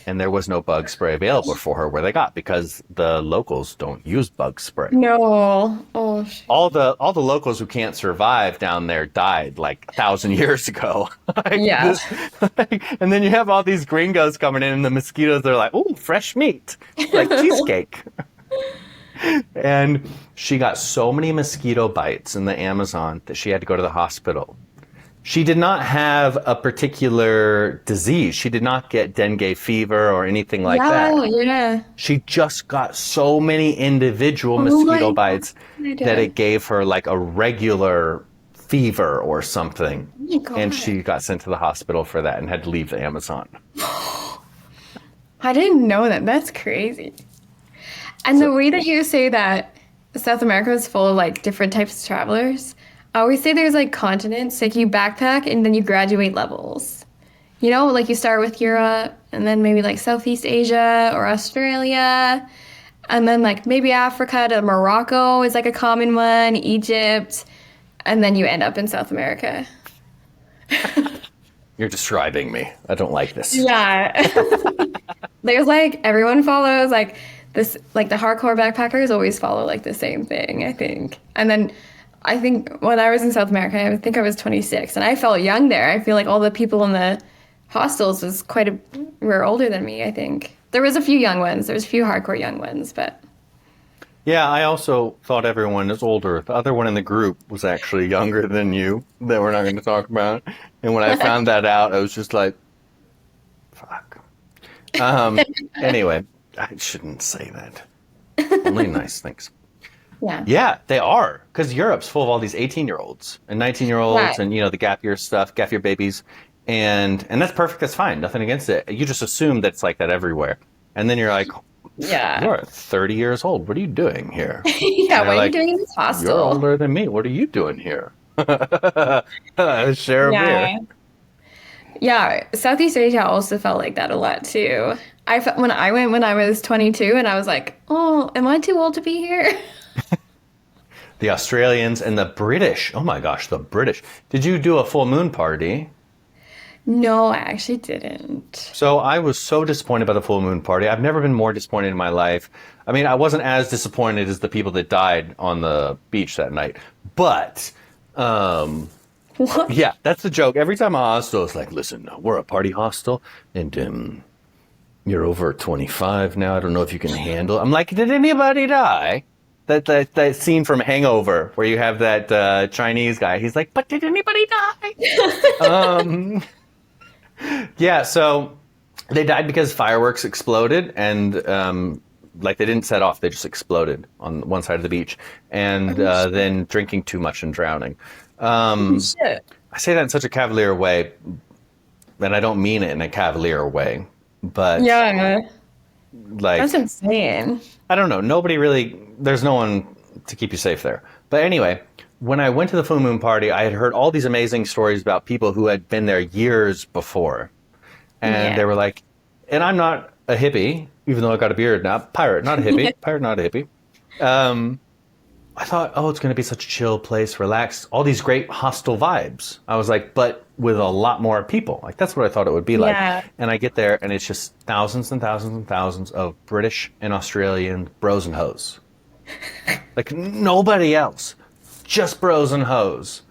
And there was no bug spray available for her where they got because the locals don't use bug spray. No. Oh. All the locals who can't survive down there died like 1,000 years ago. Yeah. And then you have all these gringos coming in and the mosquitoes are like, "Ooh, fresh meat." Like cheesecake. And she got so many mosquito bites in the Amazon that she had to go to the hospital. She did not have a particular disease. She did not get dengue fever or anything like that. Yeah. She just got so many individual Oh mosquito my bites God. that it gave her like a regular fever or something. Oh my God. And she got sent to the hospital for that and had to leave the Amazon. I didn't know that. That's crazy. And the way that you say that South America is full of like different types of travelers, I always say there's like continents, like you backpack and then you graduate levels. Like you start with Europe and then maybe like Southeast Asia or Australia. And then like maybe Africa to Morocco is like a common one, Egypt. And then you end up in South America. You're describing me. I don't like this. Yeah. There's like everyone follows like this, like the hardcore backpackers always follow like the same thing, I think. And then I think when I was in South America, I think I was 26 and I felt young there. I feel like all the people in the hostels were older than me, I think. There was a few young ones. There was a few hardcore young ones, but Yeah, I also thought everyone is older. The other one in the group was actually younger than you that we're not going to talk about. And when I found that out, I was just like, fuck. Anyway, I shouldn't say that. Only nice things. Yeah. Yeah, they are. Because Europe's full of all these 18-year-olds and 19-year-olds Right. and, the gap year stuff, gap year babies. And that's perfect. That's fine. Nothing against it. You just assume that it's like that everywhere. And then you're like, Yeah. you're 30 years old. What are you doing here? Yeah, And they're what are you like, doing in this you're hostel? older than me. What are you doing here? Share a beer. Yeah. Yeah, Southeast Asia also felt like that a lot too. When I went when I was 22 and I was like, "Oh, am I too old to be here?" The Australians and the British. Oh my gosh, the British. Did you do a full moon party? No, I actually didn't. So I was so disappointed by the full moon party. I've never been more disappointed in my life. I mean, I wasn't as disappointed as the people that died on the beach that night. But, What? yeah, that's the joke. Every time a hostel is like, listen, we're a party hostel, and you're over 25 now. I don't know if you can handle. I'm like, did anybody die? That scene from Hangover where you have that Chinese guy. He's like, but did anybody die? Yeah, so they died because fireworks exploded and like they didn't set off, they just exploded on one side of the beach, and Oh, shit. then drinking too much and drowning. Oh, shit. I say that in such a cavalier way, and I don't mean it in a cavalier way, but Yeah, like that's insane. I don't know. Nobody really. There's no one to keep you safe there. But anyway, when I went to the full moon party, I had heard all these amazing stories about people who had been there years before, and Yeah. they were like, and I'm not a hippie, even though I got a beard now. Pirate, not a hippie. Pirate, not a hippie. I thought, oh, it's going to be such a chill place, relaxed, all these great hostel vibes. I was like, but with a lot more people. Like, that's what I thought it would be like. Yeah. And I get there, and it's just thousands and thousands and thousands of British and Australian bros and hoes. Like, nobody else. Just bros and hoes.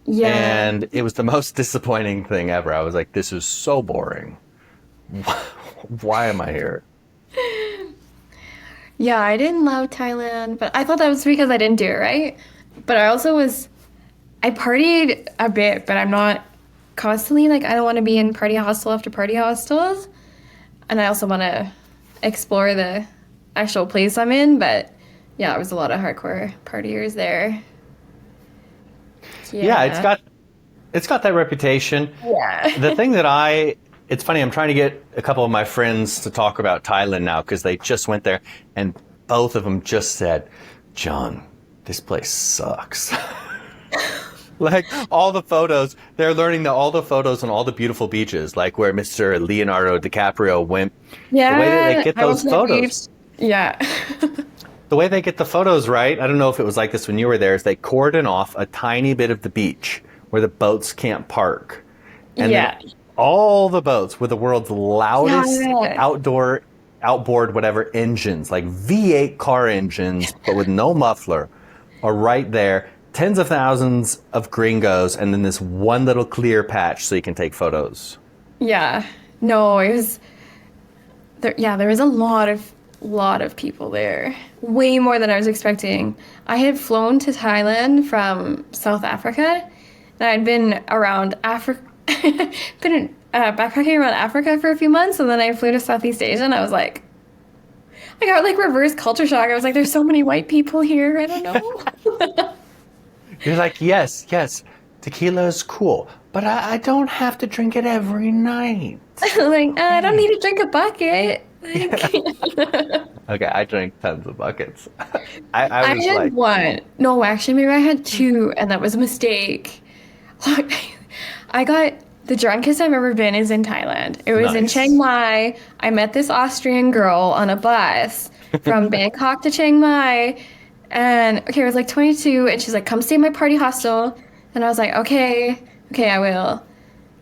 Yeah. And it was the most disappointing thing ever. I was like, this is so boring. Why am I here? Yeah, I didn't love Thailand, but I thought that was because I didn't do it right. But I partied a bit, but I'm not constantly like, I don't want to be in party hostel after party hostels. And I also want to explore the actual place I'm in. But yeah, it was a lot of hardcore partiers there. Yeah, Yeah. it's got that reputation. Yeah. The thing that it's funny, I'm trying to get a couple of my friends to talk about Thailand now because they just went there and both of them just said, John, this place sucks. Like all the photos, they're learning that all the photos on all the beautiful beaches, like where Mr. Leonardo DiCaprio went, the way that they Yeah. get I those was on the beach. photos, Yeah. the way they get the photos right, I don't know if it was like this when you were there, is they cordon off a tiny bit of the beach where the boats can't park. And Yeah. then all the boats with the world's loudest Yeah. outboard, whatever engines, like V8 car engines, but with no muffler, are right there. Tens of thousands of gringos, and then this one little clear patch so you can take photos. Yeah. No, it was there. Yeah, there was a lot of people there. Way more than I was expecting. I had flown to Thailand from South Africa, and I'd been around Africa, been backpacking around Africa for a few months, and then I flew to Southeast Asia, and I was like, I got like reverse culture shock. I was like, there's so many white people here. I don't know. You're like, yes, tequila is cool, but I don't have to drink it every night. Like, I don't need to drink a bucket. Like, Okay, I drank tons of buckets. I I was had like, one. No, actually, maybe I had two, and that was a mistake. I got the drunkest I've ever been is in Thailand. It was in nice. Chiang Mai. I met this Austrian girl on a bus from Bangkok to Chiang Mai. And okay, I was like 22, and she's like, come stay in my party hostel. And I was like, okay, I will.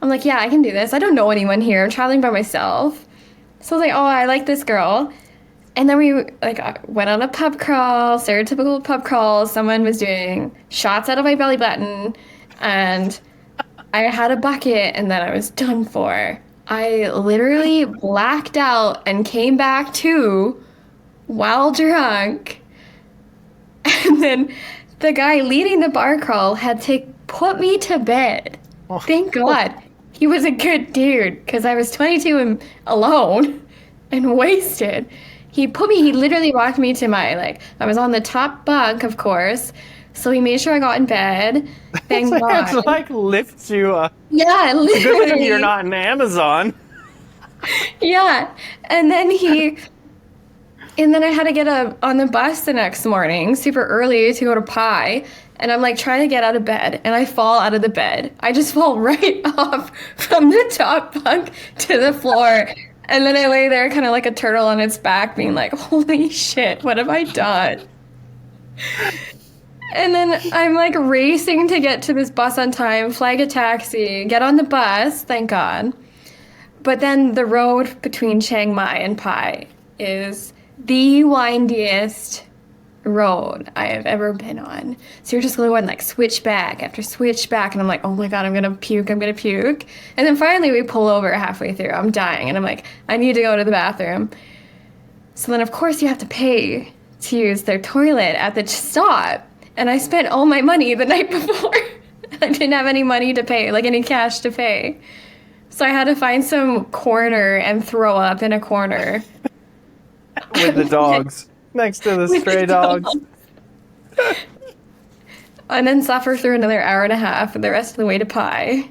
I'm like, yeah, I can do this. I don't know anyone here. I'm traveling by myself. So I was like, oh, I like this girl. And then we went on a pub crawl, stereotypical pub crawl. Someone was doing shots out of my belly button, and I had a bucket, and then I was done for. I literally blacked out and came back to while drunk. And then the guy leading the bar crawl had to put me to bed. Thank God. He was a good dude because I was 22 and alone and wasted. He literally walked me to my, like, I was on the top bunk, of course. So he made sure I got in bed. Thank It's God. like lifts you up. Yeah, It's a good thing you're literally. not in Amazon. Yeah. And then I had to get on the bus the next morning, super early to go to Pi. And I'm like trying to get out of bed and I fall out of the bed. I just fall right off from the top bunk to the floor. And then I lay there kind of like a turtle on its back, being like, holy shit, what have I done? And then I'm like racing to get to this bus on time, flag a taxi, get on the bus, thank God. But then the road between Chiang Mai and Pai is the windiest road I have ever been on. So you're just going like switchback after switchback, and I'm like, oh my God, I'm gonna puke, I'm gonna puke. And then finally we pull over halfway through. I'm dying, and I'm like, I need to go to the bathroom. So then, of course, you have to pay to use their toilet at the stop. And I spent all my money the night before. I didn't have any money to pay, like any cash to pay. So I had to find some corner and throw up in a corner. With the dogs. Next to the With stray the dogs. And then suffer through another hour and a half and the rest of the way to Pi.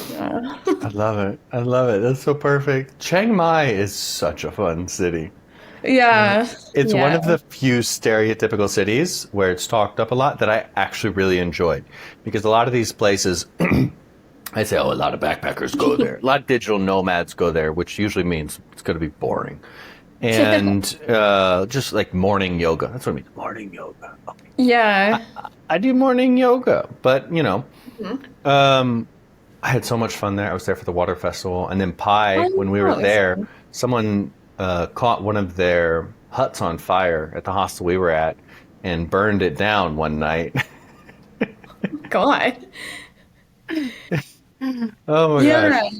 Yeah. I love it. I love it. That's so perfect. Chiang Mai is such a fun city. Yeah. It's one Yeah. of the few stereotypical cities where it's talked up a lot that I actually really enjoyed. Because a lot of these places, I say, oh, a lot of backpackers go there. A lot of digital nomads go there, which usually means it's going to be boring. And just like morning yoga. That's what it means, morning yoga. Okay. Yeah. I do morning yoga, but, Mhm. I had so much fun there. I was there for the water festival. And then Pi, Oh, when we were there, nice. someone caught one of their huts on fire at the hostel we were at and burned it down one night. God. Oh my Yeah. gosh.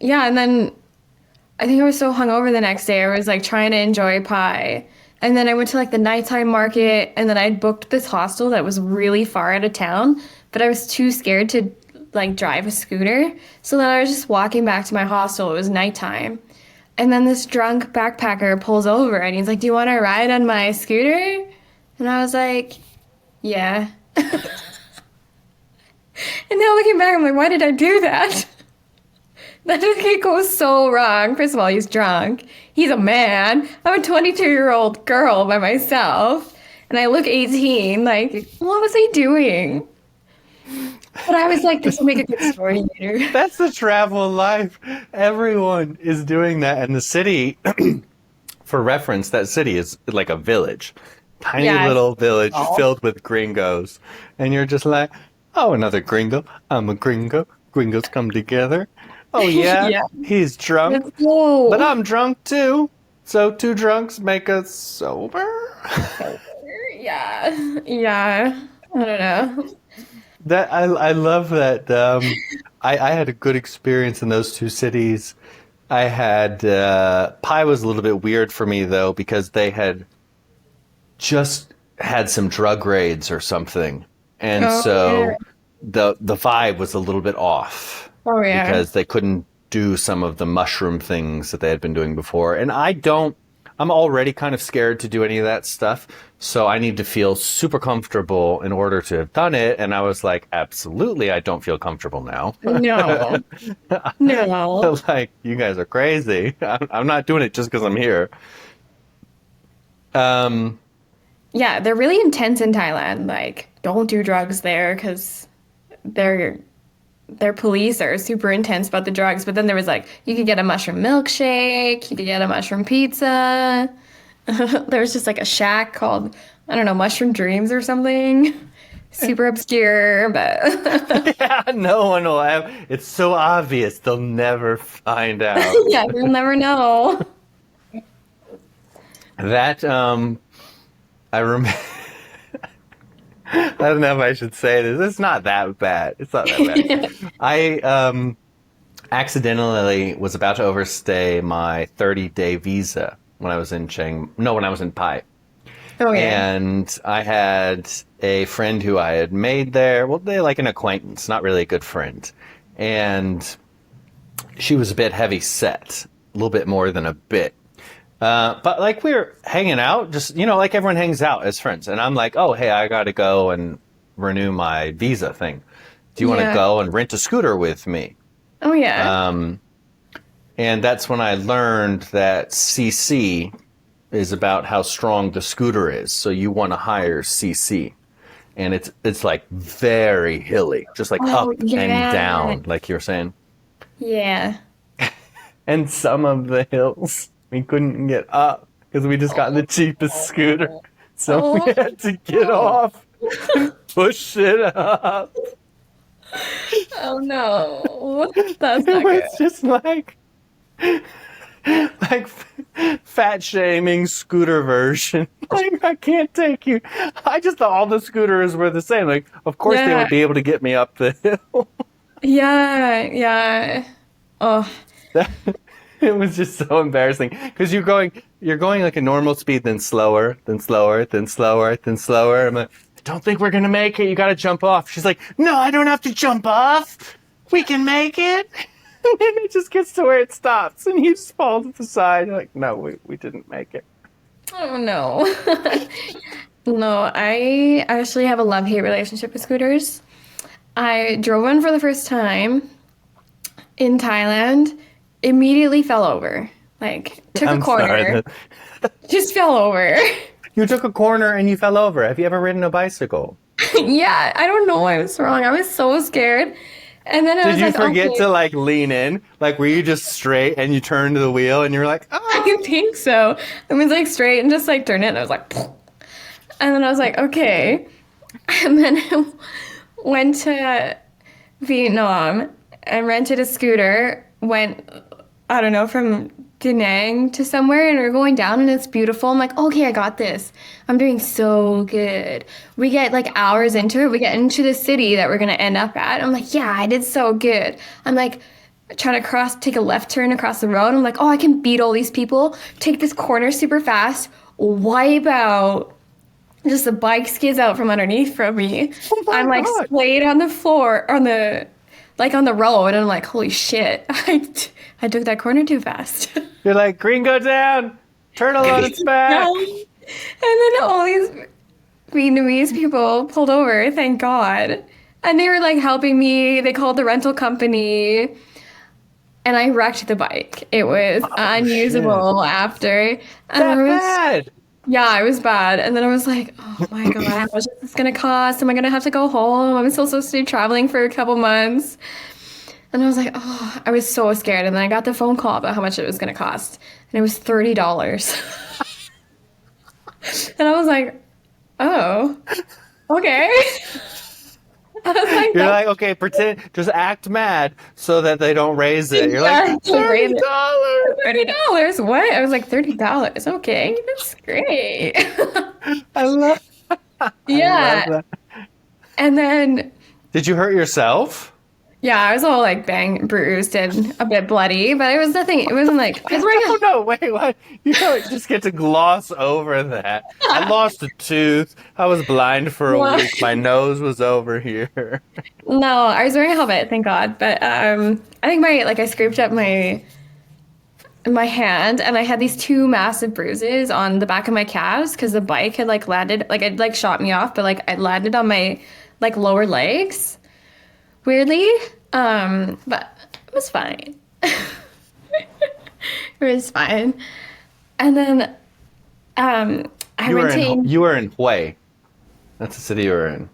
Yeah, and then I think I was so hungover the next day. I was like trying to enjoy Pi. And then I went to like the nighttime market, and then I'd booked this hostel that was really far out of town, but I was too scared to like drive a scooter. So then I was just walking back to my hostel. It was nighttime. And then this drunk backpacker pulls over and he's like, "Do you want to ride on my scooter?" And I was like, "Yeah." And now looking back, I'm like, why did I do that? That just goes so wrong. First of all, he's drunk. He's a man. I'm a 22-year-old girl by myself. And I look 18. Like, what was I doing? But I was like, this will make a good story later. That's the travel life. Everyone is doing that. And the city, for reference, that city is like a village. Tiny Yeah. little village Oh. filled with gringos. And you're just like, oh, another gringo. I'm a gringo. Gringos come together. Oh, yeah, Yeah. he's drunk. Let's go. But I'm drunk too. So two drunks make us sober? Yeah. Yeah. I don't know. That I love that. I had a good experience in those two cities. I had Pi was a little bit weird for me though because they had just had some drug raids or something, and Oh, so yeah. the vibe was a little bit off Oh, yeah. because they couldn't do some of the mushroom things that they had been doing before. And I'm already kind of scared to do any of that stuff. So I need to feel super comfortable in order to have done it. And I was like, absolutely, I don't feel comfortable now. No. No. Like, you guys are crazy. I'm not doing it just because I'm here. Um, Yeah, they're really intense in Thailand. Like, don't do drugs there because their their police are super intense about the drugs. But then there was like, you could get a mushroom milkshake, you could get a mushroom pizza. There was just like a shack called, I don't know, Mushroom Dreams or something. Super obscure, but yeah, no one will have. It's so obvious. They'll never find out. yeah, you'll never know. That, I remember. I don't know if I should say this. It's not that bad. It's not that bad. I accidentally was about to overstay my 30-day visa when I was in when I was in Pai. Oh yeah. And I had a friend who I had made there. Well, they're like an acquaintance, not really a good friend. And she was a bit heavy set. little bit more than a bit. But like we were hanging out, just, like everyone hangs out as friends. And I'm like, oh, hey, I got to go and renew my visa thing. Do you want to go and rent a scooter with me? Oh, yeah. And that's when I learned that CC is about how strong the scooter is. So you want to hire CC. And it's like very hilly, just like up and down, like you were saying. Yeah. And some of the hills we couldn't get up because we just got the cheapest scooter. So we had to get off and push it up. Oh no. That's It not was good. just like fat shaming scooter version. Like, I can't take you. I just thought all the scooters were the same. Like, of course they would be able to get me up the hill. Yeah. Oh. It was just so embarrassing because you're going like a normal speed, then slower, then slower, then slower, then slower. I'm like, I don't think we're gonna make it. You got to jump off. She's like, no, I don't have to jump off. We can make it. And then it just gets to where it stops, and you just fall to the side. You're like, no, we didn't make it. Oh no. No, I actually have a love-hate relationship with scooters. I drove one for the first time in Thailand, immediately fell over. Like, took a corner, just fell over. You took a corner and you fell over. Have you ever ridden a bicycle? Yeah, I don't know why I was wrong. I was so scared. And then I was Did you like, forget okay. to like lean in? Like, were you just straight and you turned to the wheel and you were like, oh. I think so. I was like straight and just like turned it and I was like, and then I was like, okay. And then I went to Vietnam and rented a scooter, went, I don't know, from Da Nang to somewhere, and we're going down and it's beautiful. I'm like, okay, I got this. I'm doing so good. We get like hours into it. We get into the city that we're going to end up at. I'm like, yeah, I did so good. I'm like, trying to take a left turn across the road. I'm like, oh, I can beat all these people, take this corner super fast, wipe out. Just the bike skids out from underneath from me. I'm like splayed on the floor, on the road, and I'm like, holy shit, I took that corner too fast. You're like, green, go down, turtle on its back. And then all these Vietnamese people pulled over, thank God. And they were like helping me. They called the rental company. And I wrecked the bike. It was unusable after. That bad? Yeah, it was bad. And then I was like, oh my God, how much is this going to cost? Am I going to have to go home? I'm still supposed to be traveling for a couple months. And I was like, oh, I was so scared. And then I got the phone call about how much it was going to cost. And it was $30. And I was like, oh, okay. I was like, You're like, okay, pretend, just act mad so that they don't raise it. You're like, $30. $30. What? I was like, $30. Okay, that's great. I love Yeah. I love that. And then, Did you hurt yourself? yeah, I was all like bruised and a bit bloody, but it was nothing. It wasn't like, I was wearing Oh no, wait, what? You don't just get to gloss over that. I lost a tooth. I was blind for a week. My nose was over here. no, I was wearing a helmet, thank God. But I think I scraped up my hand, and I had these two massive bruises on the back of my calves because the bike had like landed, like it like shot me off, but like it landed on my like lower legs. Weirdly, but it was fine. It was fine. And then, You were in Hue. That's the city you were in.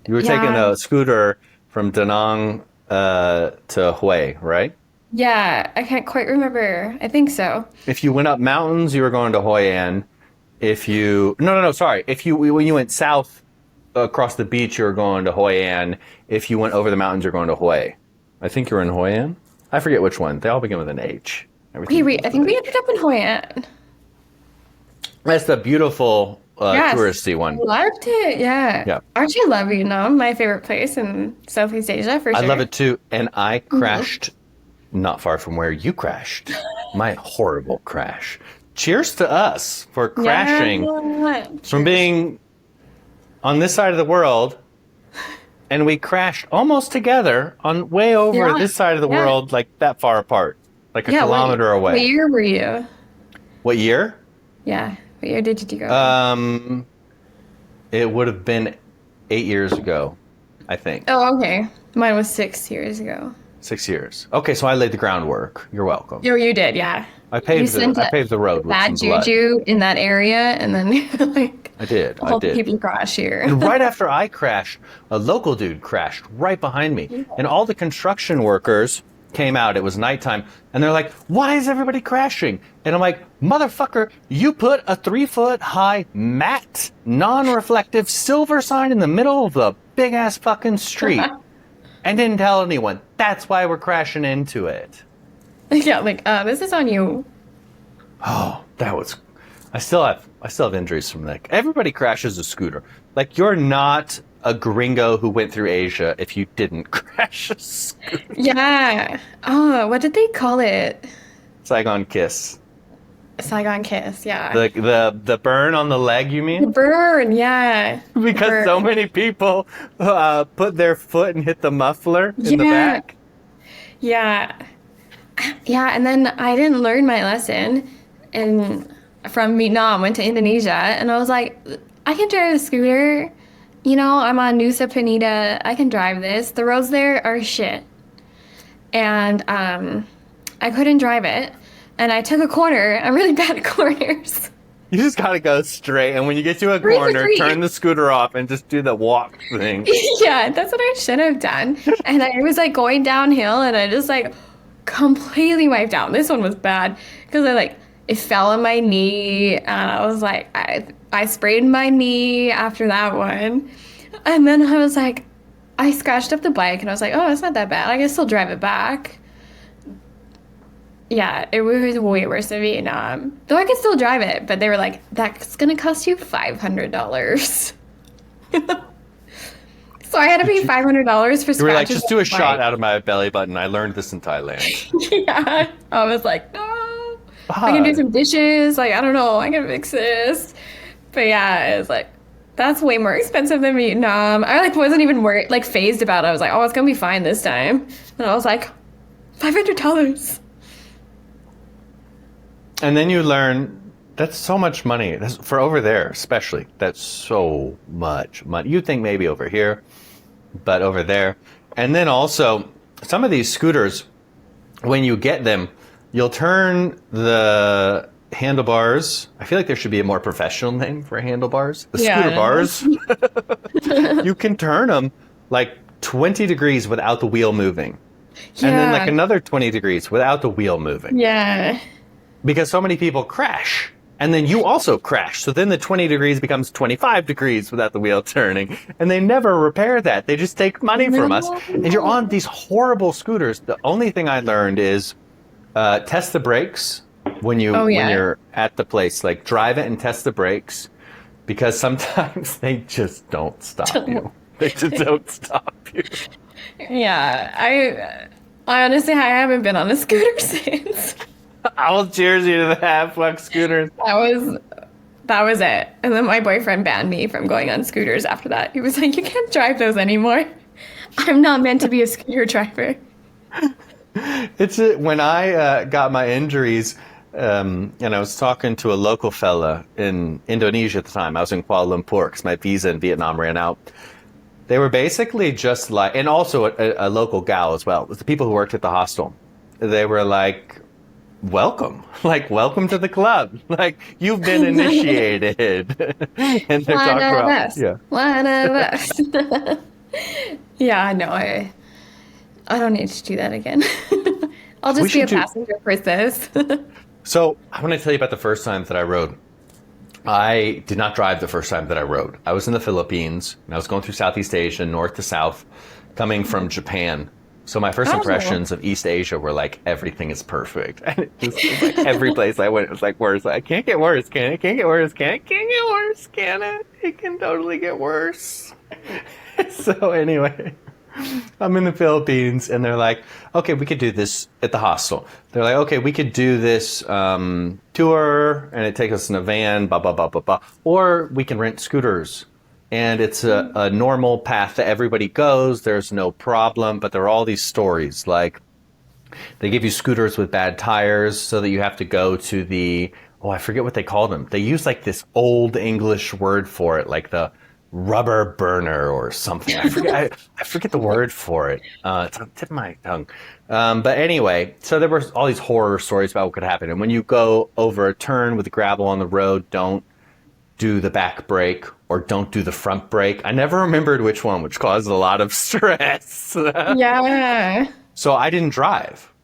You were taking a scooter from Da Nang to Hue, right? Yeah, I can't quite remember. I think so. If you went up mountains, you were going to Hoi An. Sorry. When you went south across the beach, you were going to Hoi An. If you went over the mountains, you're going to Hue. I think you're in Hoi An. I forget which one. They all begin with an H. Wait, I think we ended up in Hoi An. That's the beautiful touristy one. Loved it, yeah. Yeah. Actually, love Vietnam. My favorite place in Southeast Asia, for sure. I love it too. And I crashed not far from where you crashed. My horrible crash. Cheers to us for crashing from being on this side of the world, and we crashed almost together on way over this side of the world, like that far apart. like a Yeah, kilometer what away. year were you? What year? Yeah, what year did you go? Um, it would have been 8 years ago, I think. Oh, okay. Mine was 6 years ago. 6 years. Okay, so I laid the groundwork. You're welcome. Oh, you did, yeah. I You paved the sent I paved the road with bad some blood. juju in that area, and then like I did. I all the did. people crash here. And right after I crashed, a local dude crashed right behind me. And all the construction workers came out. It was nighttime. And they're like, why is everybody crashing? And I'm like, motherfucker, you put a 3-foot high matte, non-reflective silver sign in the middle of the big ass fucking street and didn't tell anyone. That's why we're crashing into it. Yeah, like, this is on you. Oh, that was. I still have injuries from that. Everybody crashes a scooter. Like, you're not a gringo who went through Asia if you didn't crash a scooter. Yeah. Oh, what did they call it? Saigon kiss. Saigon kiss, yeah. The burn on the leg, you The mean? burn, yeah. Because Burn. so many people put their foot and hit the muffler in the Yeah. back. Yeah. Yeah, and then I didn't learn my lesson and from Vietnam, went to Indonesia, and I was like, I can drive a scooter. You know, I'm on Nusa Penida. I can drive this. The roads there are shit. And I couldn't drive it. And I took a corner. I'm really bad at corners. You just gotta go straight, and when you get to a Three for corner, three. turn the scooter off and just do the walk thing. Yeah, that's what I should have done. And I was like going downhill, and I just like completely wiped out. This one was bad because it fell on my knee, and I was like, I sprained my knee after that one. And then I was like, I scratched up the bike, and I was like, oh, it's not that bad. I can still drive it back. Yeah, it was way worse in Vietnam. Though I could still drive it, but they were like, that's gonna cost you $500. So I had to pay $500 for scratches. You were like, just do a on the shot bike. out of my belly button. I learned this in Thailand. Yeah, I was like, no, I can do some dishes. Like, I don't know, I can fix this. But yeah, it was like, that's way more expensive than Vietnam. I wasn't even worried, phased about it. I was like, oh, it's gonna be fine this time. And I was like, $500. And then you learn that's so much money. That's, for over there, especially, that's so much money. You'd think maybe over here, but over there. And then also, some of these scooters, when you get them, you'll turn the handlebars. I feel like there should be a more professional name for handlebars. The scooter bars. You can turn them like 20 degrees without the wheel moving. Yeah. And then like another 20 degrees without the wheel moving. Yeah. Because so many people crash. And then you also crash. So then the 20 degrees becomes 25 degrees without the wheel turning. And they never repair that. They just take money from us. And you're on these horrible scooters. The only thing I learned is test the brakes when you're at the place. Like, drive it and test the brakes. Because sometimes they just don't stop you. They just don't stop you. Yeah. I honestly, I haven't been on a scooter since. I will cheers you to the half-fuck scooters. That was it. And then my boyfriend banned me from going on scooters after that. He was like, you can't drive those anymore. I'm not meant to be a scooter driver. When I got my injuries, and I was talking to a local fella in Indonesia at the time. I was in Kuala Lumpur because my visa in Vietnam ran out. They were basically just like, and also a local gal as well. It was the people who worked at the hostel. They were like, welcome to the club. Like, you've been initiated. And they're talking about, one of us. Yeah, no, I don't need to do that again. I'll just be a passenger for this. So I want to tell you about the first time that I rode. I did not drive the first time that I rode. I was in the Philippines, and I was going through Southeast Asia, north to south, coming from Japan. So my first impressions of East Asia were like, everything is perfect. And it was like every place I went, it was like worse. Like, can't get worse, can it? Can't get worse, can it? Can't get worse, can it? It can totally get worse. So anyway, I'm in the Philippines, and they're like, okay, we could do this at the hostel. They're like, okay, we could do this tour, and it takes us in a van, blah, blah, blah, blah, blah. Or we can rent scooters. And it's a normal path that everybody goes. There's no problem. But there are all these stories. Like, They give you scooters with bad tires so that you have to go to the, oh, I forget what they call them. They use like this old English word for it, like the rubber burner or something. I forget the word for it. It's on the tip of my tongue. But anyway, so there were all these horror stories about what could happen. And when you go over a turn with gravel on the road, don't do the back brake or don't do the front brake. I never remembered which one, which caused a lot of stress. Yeah. So I didn't drive. Oh,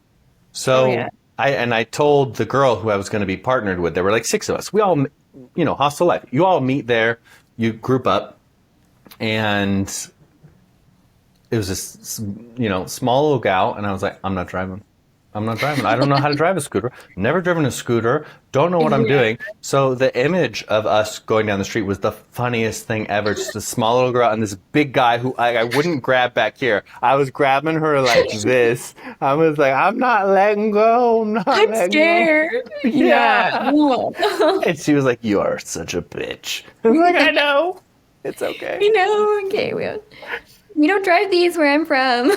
So yeah. I told the girl who I was going to be partnered with, there were like 6 of us. We all, hostel life. You all meet there, you group up, and it was this, small little gal. And I was like, I'm not driving. I'm not driving. I don't know how to drive a scooter. Never driven a scooter. Don't know what I'm Yeah. doing. So the image of us going down the street was the funniest thing ever. Just a small little girl and this big guy who I wouldn't grab back here. I was grabbing her like this. I was like, I'm not letting go. I'm not I'm letting scared. go. Yeah. And she was like, you are such a bitch. I was like, I know. It's okay. You know, okay, we don't drive these where I'm from.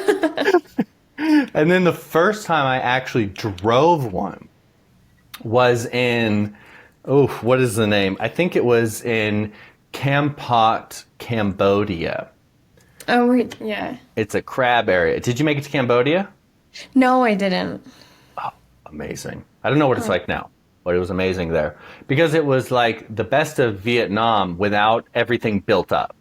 And then the first time I actually drove one was in, what is the name? I think it was in Kampot, Cambodia. Oh, yeah. It's a crab area. Did you make it to Cambodia? No, I didn't. Amazing. I don't know what it's like now, but it was amazing there. Because it was like the best of Vietnam without everything built up.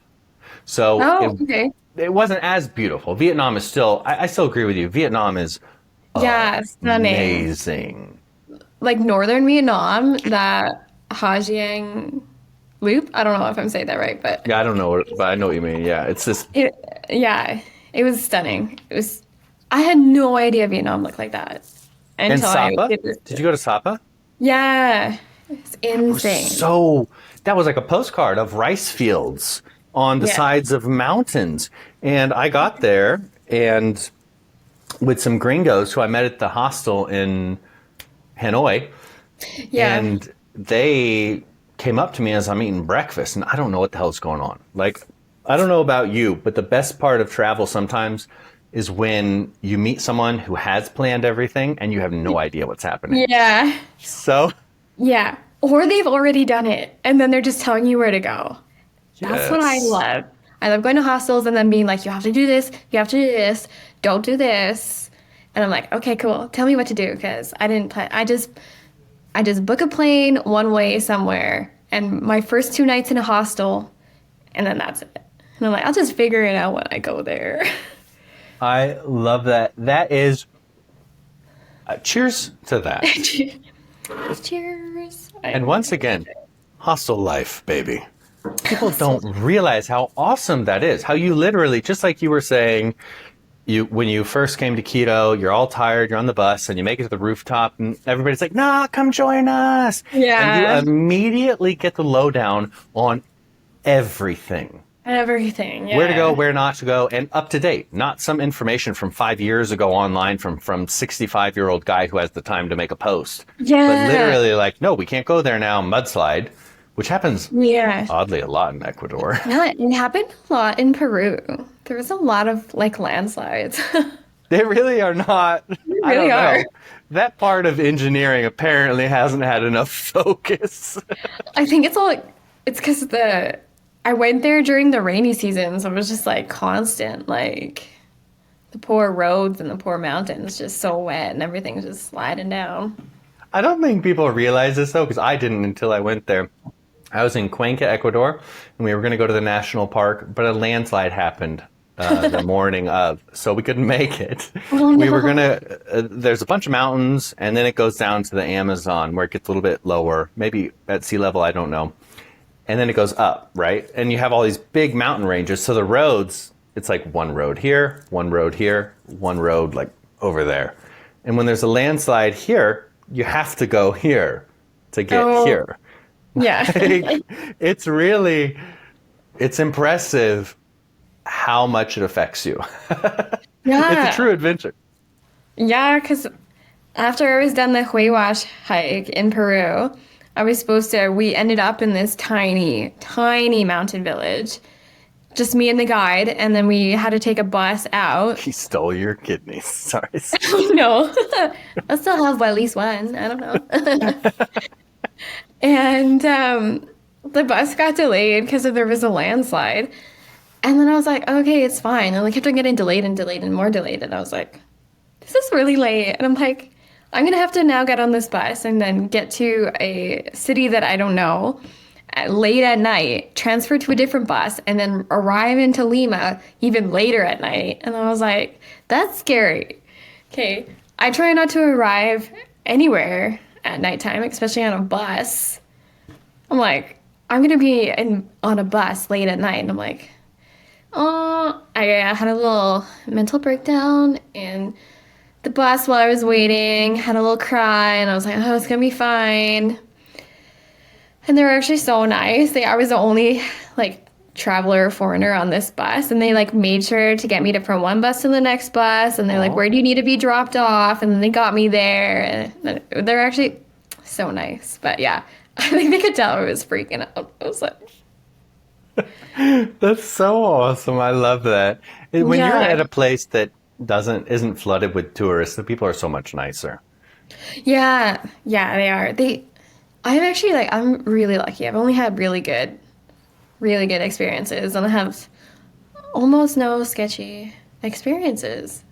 So Oh, okay. it wasn't as beautiful. Vietnam is still, I still agree with you. Vietnam is Yeah, stunning. amazing. Like northern Vietnam, that Hajiang Loop. I don't know if I'm saying that right, but Yeah, I don't know, but I know what you mean. Yeah, it's just, it, yeah, it was stunning. It was. I had no idea Vietnam looked like that and until I Sapa? did this. Did you go to Sapa? Yeah, it's insane. So that was like a postcard of rice fields on the Yeah. sides of mountains. And I got there and with some gringos who I met at the hostel in Hanoi, Yeah. and they came up to me as I'm eating breakfast, and I don't know what the hell's going on. Like, I don't know about you, but the best part of travel sometimes is when you meet someone who has planned everything and you have no idea what's happening. Yeah. So, Yeah. Or they've already done it and then they're just telling you where to go. That's what I yes. love. I love going to hostels and then being like, you have to do this, you have to do this, don't do this. And I'm like, okay, cool. Tell me what to do because I didn't plan. I just book a plane one way somewhere and my first 2 nights in a hostel and then that's it. And I'm like, I'll just figure it out when I go there. I love that. That is, cheers to that. Cheers. And once again, hostel life, baby. People don't realize how awesome that is. How you literally, just like you were saying, when you first came to Quito, you're all tired, you're on the bus, and you make it to the rooftop, and everybody's like, nah, come join us. Yeah. And you immediately get the lowdown on everything. Everything. Yeah. Where to go, where not to go, and up to date. Not some information from 5 years ago online from 65-year-old guy who has the time to make a post. Yeah. But literally like, no, we can't go there now, mudslide, which happens Yeah. oddly a lot in Ecuador. Yeah, it happened a lot in Peru. There was a lot of like landslides. They really are not. I really don't are. know. That part of engineering apparently hasn't had enough focus. I think it's because I went there during the rainy season, so it was just like constant, like the poor roads and the poor mountains just so wet and everything's just sliding down. I don't think people realize this though, because I didn't until I went there. I was in Cuenca, Ecuador, and we were going to go to the national park, but a landslide happened the morning of, so we couldn't make it. Oh, We were no. going to, there's a bunch of mountains, and then it goes down to the Amazon where it gets a little bit lower, maybe at sea level, I don't know. And then it goes up, right? And you have all these big mountain ranges, so the roads, it's like one road here, one road here, one road like over there. And when there's a landslide here, you have to go here to get Oh. here. Yeah. It's impressive how much it affects you. Yeah. It's a true adventure. Yeah, because after I was done the Huayhuash hike in Peru, we ended up in this tiny, tiny mountain village. just me and the guide, and then we had to take a bus out. He stole your kidneys. Sorry. No, I still have at least one. I don't know. And the bus got delayed because there was a landslide. And then I was like, okay, it's fine. And they kept on getting delayed and delayed and more delayed. And I was like, this is really late. And I'm like, I'm going to have to now get on this bus and then get to a city that I don't know late at night, transfer to a different bus, and then arrive into Lima even later at night. And I was like, that's scary. Okay, I try not to arrive anywhere at nighttime, especially on a bus. I'm like, I'm going to be on a bus late at night. And I'm like, oh, I had a little mental breakdown and the bus while I was waiting, had a little cry, and I was like, oh, it's gonna be fine. And they were actually so nice. I was the only like traveler or foreigner on this bus, and they like made sure to get me from one bus to the next bus, and they're like, where do you need to be dropped off? And then they got me there, and they're actually so nice. But yeah, I think they could tell I was freaking out. I was like, that's so awesome. I love that. When you're at a place that isn't flooded with tourists, the people are so much nicer. Yeah, they are. I'm really lucky. I've only had really good experiences, and I have almost no sketchy experiences.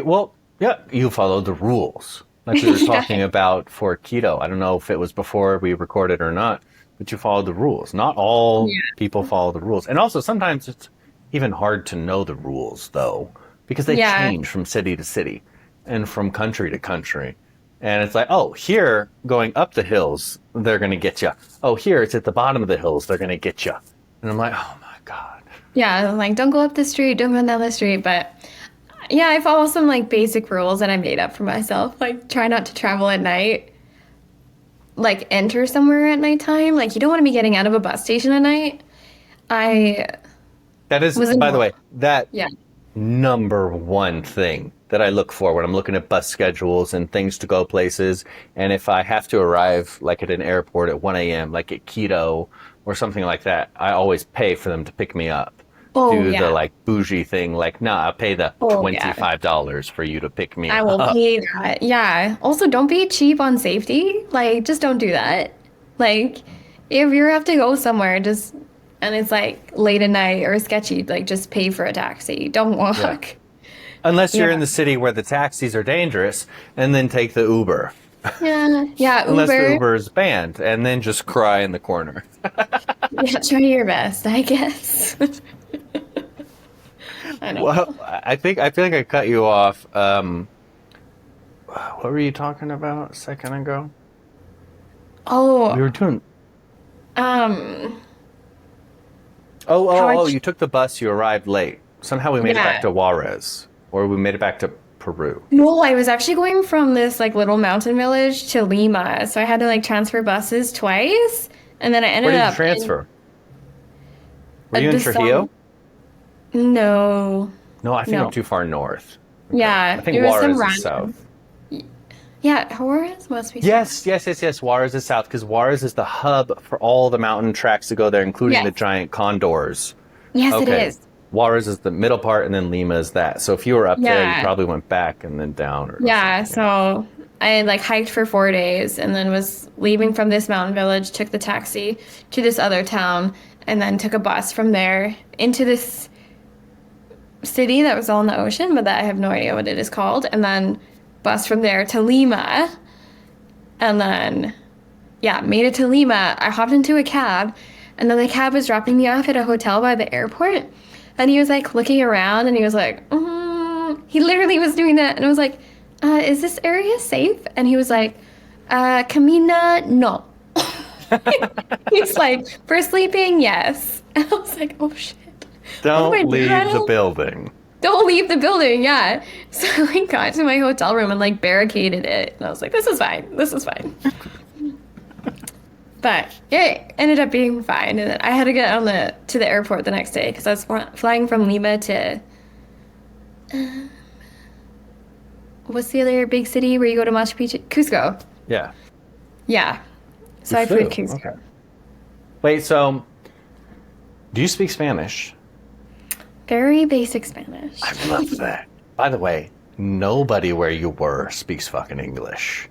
Well, yeah, you followed the rules. Like we were talking about for Quito. I don't know if it was before we recorded or not, but you followed the rules. Not all people follow the rules. And also sometimes it's even hard to know the rules though, because they change from city to city and from country to country. And it's like, oh, here, going up the hills, they're going to get you. Oh, here, it's at the bottom of the hills, they're going to get you. And I'm like, oh, my God. Yeah, I'm like, don't go up the street, don't go down the street. But, yeah, I follow some, like, basic rules that I made up for myself. Like, try not to travel at night. Like, enter somewhere at nighttime. Like, you don't want to be getting out of a bus station at night. That is, by the way, number one thing that I look for when I'm looking at bus schedules and things to go places. And if I have to arrive like at an airport at 1 a.m., like at Quito or something like that, I always pay for them to pick me up. The like bougie thing, like, nah, I'll pay the $25 for you to pick me up. I will pay that. Yeah. Also, don't be cheap on safety. Like, just don't do that. Like, if you have to go somewhere, and it's like late at night or sketchy, like just pay for a taxi. Don't walk. Yeah. Unless you're in the city where the taxis are dangerous, and then take the Uber. Yeah, Uber. Unless the Uber is banned, and then just cry in the corner. Yeah, try your best, I guess. I know. Well, I feel like I cut you off. What were you talking about a second ago? Oh. We were doing... you took the bus, you arrived late. Somehow we made it back to Juarez. Or we made it back to Peru. No, I was actually going from this like little mountain village to Lima. So I had to like transfer buses twice. And then I ended up... Where did you transfer? Were you in Trujillo? No. No, I think I'm too far north. Okay. Yeah. I think Juarez is south. Yeah, Juarez must be south. Yes. Juarez is south because Juarez is the hub for all the mountain tracks to go there, including the giant condors. Yes, it is. Juarez is the middle part, and then Lima is that. So if you were up there, you probably went back and then down. So I like hiked for 4 days and then was leaving from this mountain village, took the taxi to this other town, and then took a bus from there into this city that was on the ocean, but that I have no idea what it is called, and then bus from there to Lima, and then made it to Lima. I hopped into a cab, and then the cab was dropping me off at a hotel by the airport, and he was like looking around, and he was like, he literally was doing that, and I was like, is this area safe? And he was like, Camina, no. He's like, for sleeping, yes. And I was like, oh shit. Don't leave the building. Don't leave the building, yeah. So I got to my hotel room and like barricaded it. And I was like, this is fine. But yeah, it ended up being fine. And then I had to get to the airport the next day because I was flying from Lima to... what's the other big city where you go to Machu Picchu? Cusco. Yeah. Yeah. So I flew to Cusco. Okay. Wait, so do you speak Spanish? Very basic Spanish. I love that. By the way, nobody where you were speaks fucking English.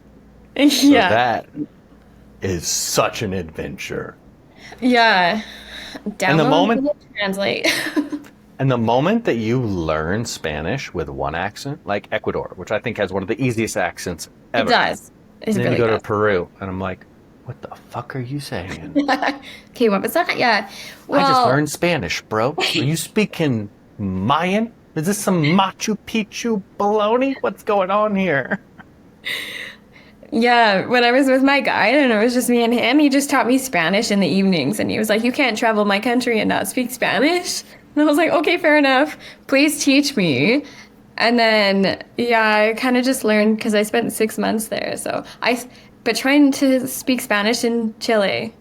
So Yeah. that is such an adventure. Yeah. And the Download moment Google Translate. and the moment that you learn Spanish with one accent, like Ecuador, which I think has one of the easiest accents It ever. does. It And then you really go to does. Peru, and I'm like, what the fuck are you saying? Okay, what was that? Yeah. I just Well, learned Spanish, bro. Are you speaking Mayan? Is this some Machu Picchu baloney? What's going on here? yeah, when I was with my guide and it was just me and him, he just taught me Spanish in the evenings and he was like, "You can't travel my country and not speak Spanish." And I was like, "Okay, fair enough. Please teach me." And then, yeah, I kind of just learned because I spent 6 months there. But trying to speak Spanish in Chile,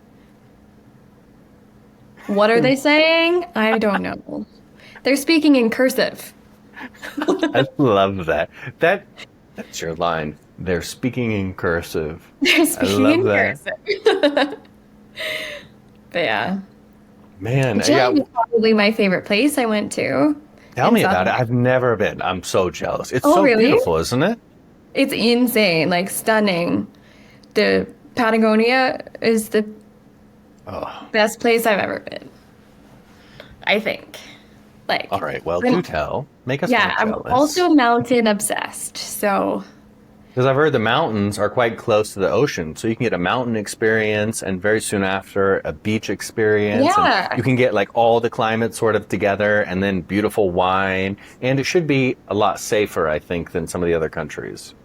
what are they saying? I don't know. They're speaking in cursive. I love that. That's your line. They're speaking in cursive. They're I speaking love in that. cursive. But yeah. Man, yeah. Chile is probably my favorite place I went to Tell in me South about it. America. I've never been. I'm so jealous. It's Oh, so really? beautiful, isn't it? It's insane, like stunning. The Patagonia is the Oh, best place I've ever been, I think. Like, all right. Well, do I'm, tell. Make us more yeah, I'm jealous. also mountain obsessed. So, Because I've heard the mountains are quite close to the ocean, so you can get a mountain experience and very soon after a beach experience, and yeah. you can get like all the climates sort of together, and then beautiful wine, and it should be a lot safer, I think, than some of the other countries.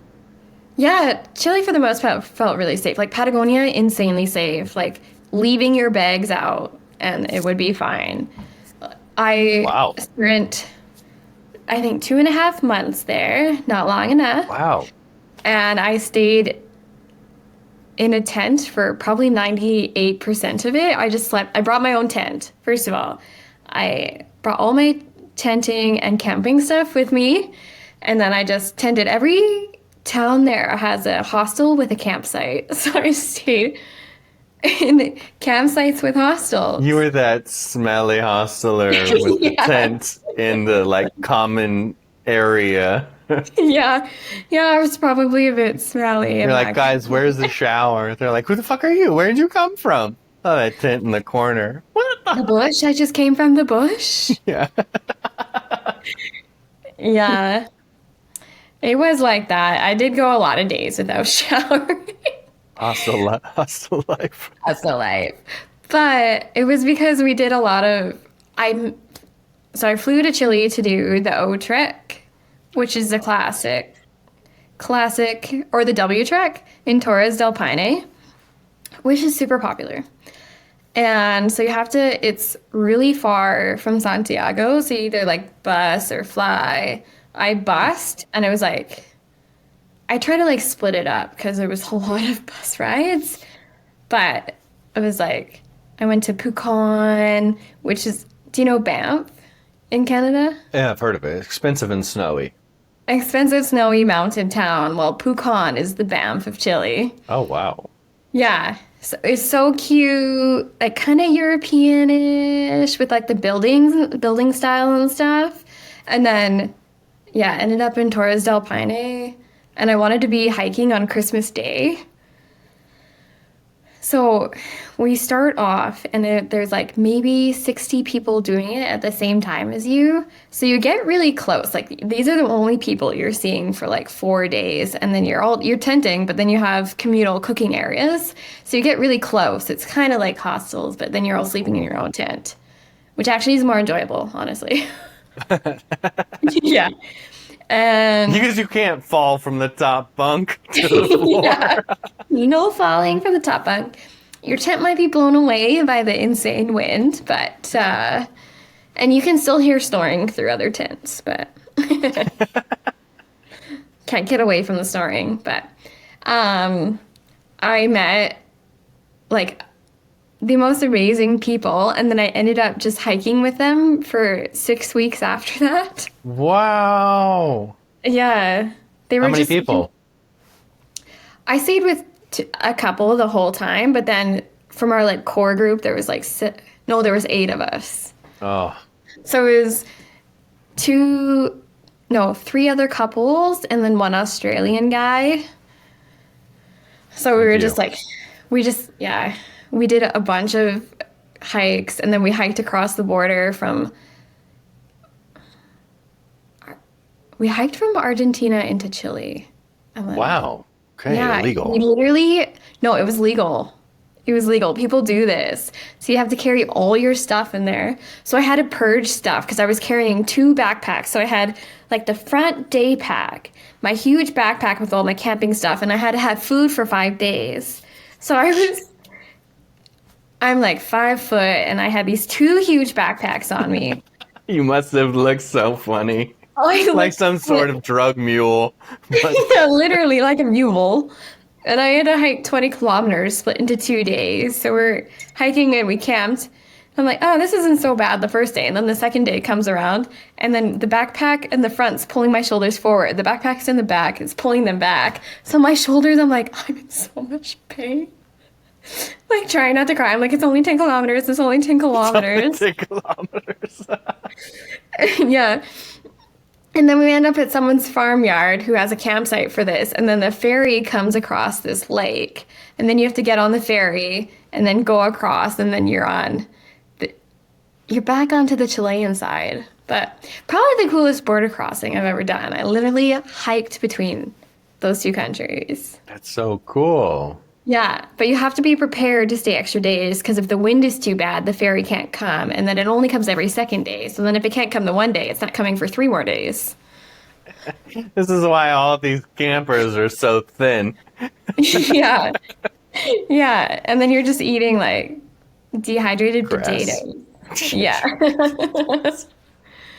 Yeah, Chile for the most part felt really safe. Like Patagonia, insanely safe. Like leaving your bags out and it would be fine. I Wow, spent, I think, 2.5 months there, not long enough. wow. And I stayed in a tent for probably 98% of it. I just slept. I brought my own tent, first of all. I brought all my tenting and camping stuff with me. And then I just tented. Every town there has a hostel with a campsite. So I stayed in campsites with You hostels. were that smelly hostler with the Yeah. tent in the like common area. Yeah. Yeah, I was probably a bit smelly You're in like, that. guys, where's the shower? They're like, who the fuck are you? Where did you come from? Oh, that tent in the corner. What the? The bush. I just came from the bush. Yeah. Yeah. It was like that. I did go a lot of days without showering. Hostile life. That's the life. But it was because we did a lot of I so I flew to Chile to do the O Trek, which is the classic or the W Trek in Torres del Paine, which is super popular. And so you have to it's really far from Santiago, so you either like bus or fly. I bussed and it was like I tried to like split it up because there was a lot of bus rides, but it was like I went to Pucon, which is, do you know Banff in Canada? Yeah, I've heard of it. Expensive and snowy. Expensive snowy mountain town. Well, Pucon is the Banff of Chile. Oh, wow. Yeah. So it's so cute, like kind of European-ish with like the building style and stuff. And then yeah, ended up in Torres del Paine and I wanted to be hiking on Christmas Day. So we start off, and there's like maybe 60 people doing it at the same time as you. So you get really close. Like these are the only people you're seeing for like 4 days, and then you're tenting, but then you have communal cooking areas. So you get really close. It's kind of like hostels, but then you're all sleeping in your own tent, which actually is more enjoyable, honestly. Yeah. And Because you can't fall from the top bunk to the yeah. floor. No falling from the top bunk. Your tent might be blown away by the insane wind, but and you can still hear snoring through other tents, but can't get away from the snoring. But I met like the most amazing people, and then I ended up just hiking with them for 6 weeks after that. Wow. Yeah, they How were many just people? I stayed with a couple the whole time, but then from our like core group, there was like no, there was 8 of us. Oh, So it was two, no, three other couples, and then one Australian guy. So we Good were deal. just like, yeah, we did a bunch of hikes, and then we hiked across the border we hiked from Argentina into Chile. And then, Wow. Okay, yeah, we illegal. literally, no, it was legal. It was legal. People do this. So you have to carry all your stuff in there. So I had to purge stuff because I was carrying two backpacks. So I had like the front day pack, my huge backpack with all my camping stuff, and I had to have food for 5 days. So I'm like 5 foot and I had these two huge backpacks on me. You must have looked so funny. I Like looked, some sort of drug mule. But yeah, literally like a mule. And I had to hike 20 kilometers split into 2 days. So we're hiking and we camped. I'm like, oh, this isn't so bad the first day. And then the second day comes around, and then the backpack in the front's pulling my shoulders forward. The backpack's in the back, it's pulling them back. So my shoulders, I'm like, I'm in so much pain. Like, trying not to cry. I'm like, it's only 10 kilometers. It's only 10 kilometers. 10 kilometers. Yeah. And then we end up at someone's farmyard who has a campsite for this. And then the ferry comes across this lake. And then you have to get on the ferry and then go across. And then you're back onto the Chilean side. But probably the coolest border crossing I've ever done. I literally hiked between those two countries. That's so cool. Yeah, but you have to be prepared to stay extra days because if the wind is too bad, the ferry can't come. And then it only comes every second day. So then if it can't come the one day, it's not coming for 3 more days. This is why all of these campers are so thin. Yeah. Yeah. And then you're just eating like dehydrated Grass. potatoes. Yeah.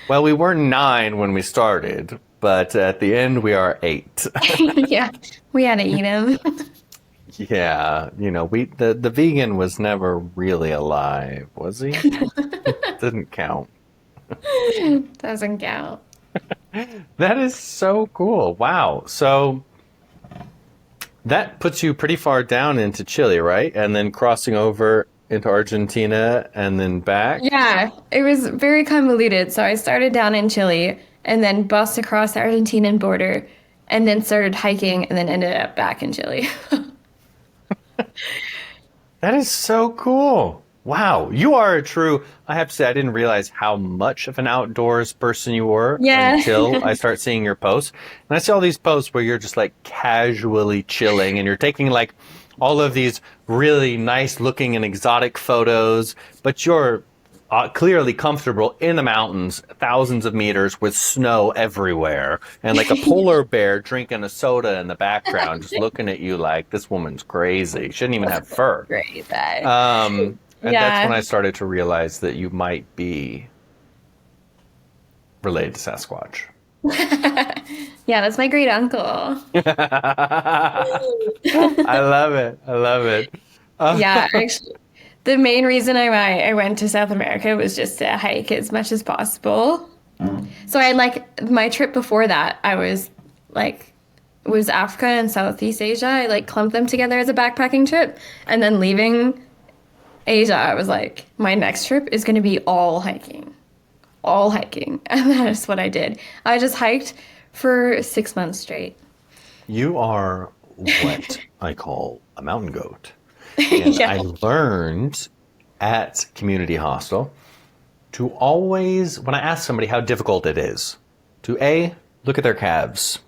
Well, we were 9 when we started, but at the end we are 8. Yeah. We had to eat them. Yeah, the vegan was never really alive, was he? Didn't count. Doesn't count. That is so cool. Wow. So that puts you pretty far down into Chile, right? And then crossing over into Argentina and then back. Yeah. It was very convoluted. So I started down in Chile and then bussed across the Argentinian border and then started hiking and then ended up back in Chile. That is so cool. Wow. You are a true, I have to say, I didn't realize how much of an outdoors person you were Yeah. until I start seeing your posts. And I see all these posts where you're just like casually chilling and you're taking like all of these really nice looking and exotic photos, but you're clearly comfortable in the mountains, thousands of meters with snow everywhere, and like a polar bear drinking a soda in the background, just looking at you like this woman's crazy. Shouldn't even have fur. Great. That. And that's Yeah. when I started to realize that you might be related to Sasquatch. Yeah, that's my great uncle. I love it. I love it. Yeah, actually, the main reason I went to South America was just to hike as much as possible. So I had like my trip before that, I was like, it was Africa and Southeast Asia. I like clumped them together as a backpacking trip. And then leaving Asia, I was like, my next trip is going to be all hiking. All hiking. And that is what I did. I just hiked for 6 months straight. You are what I call a mountain goat. And Yeah. I learned at Community Hostel to always, when I ask somebody how difficult it is, to A, look at their calves.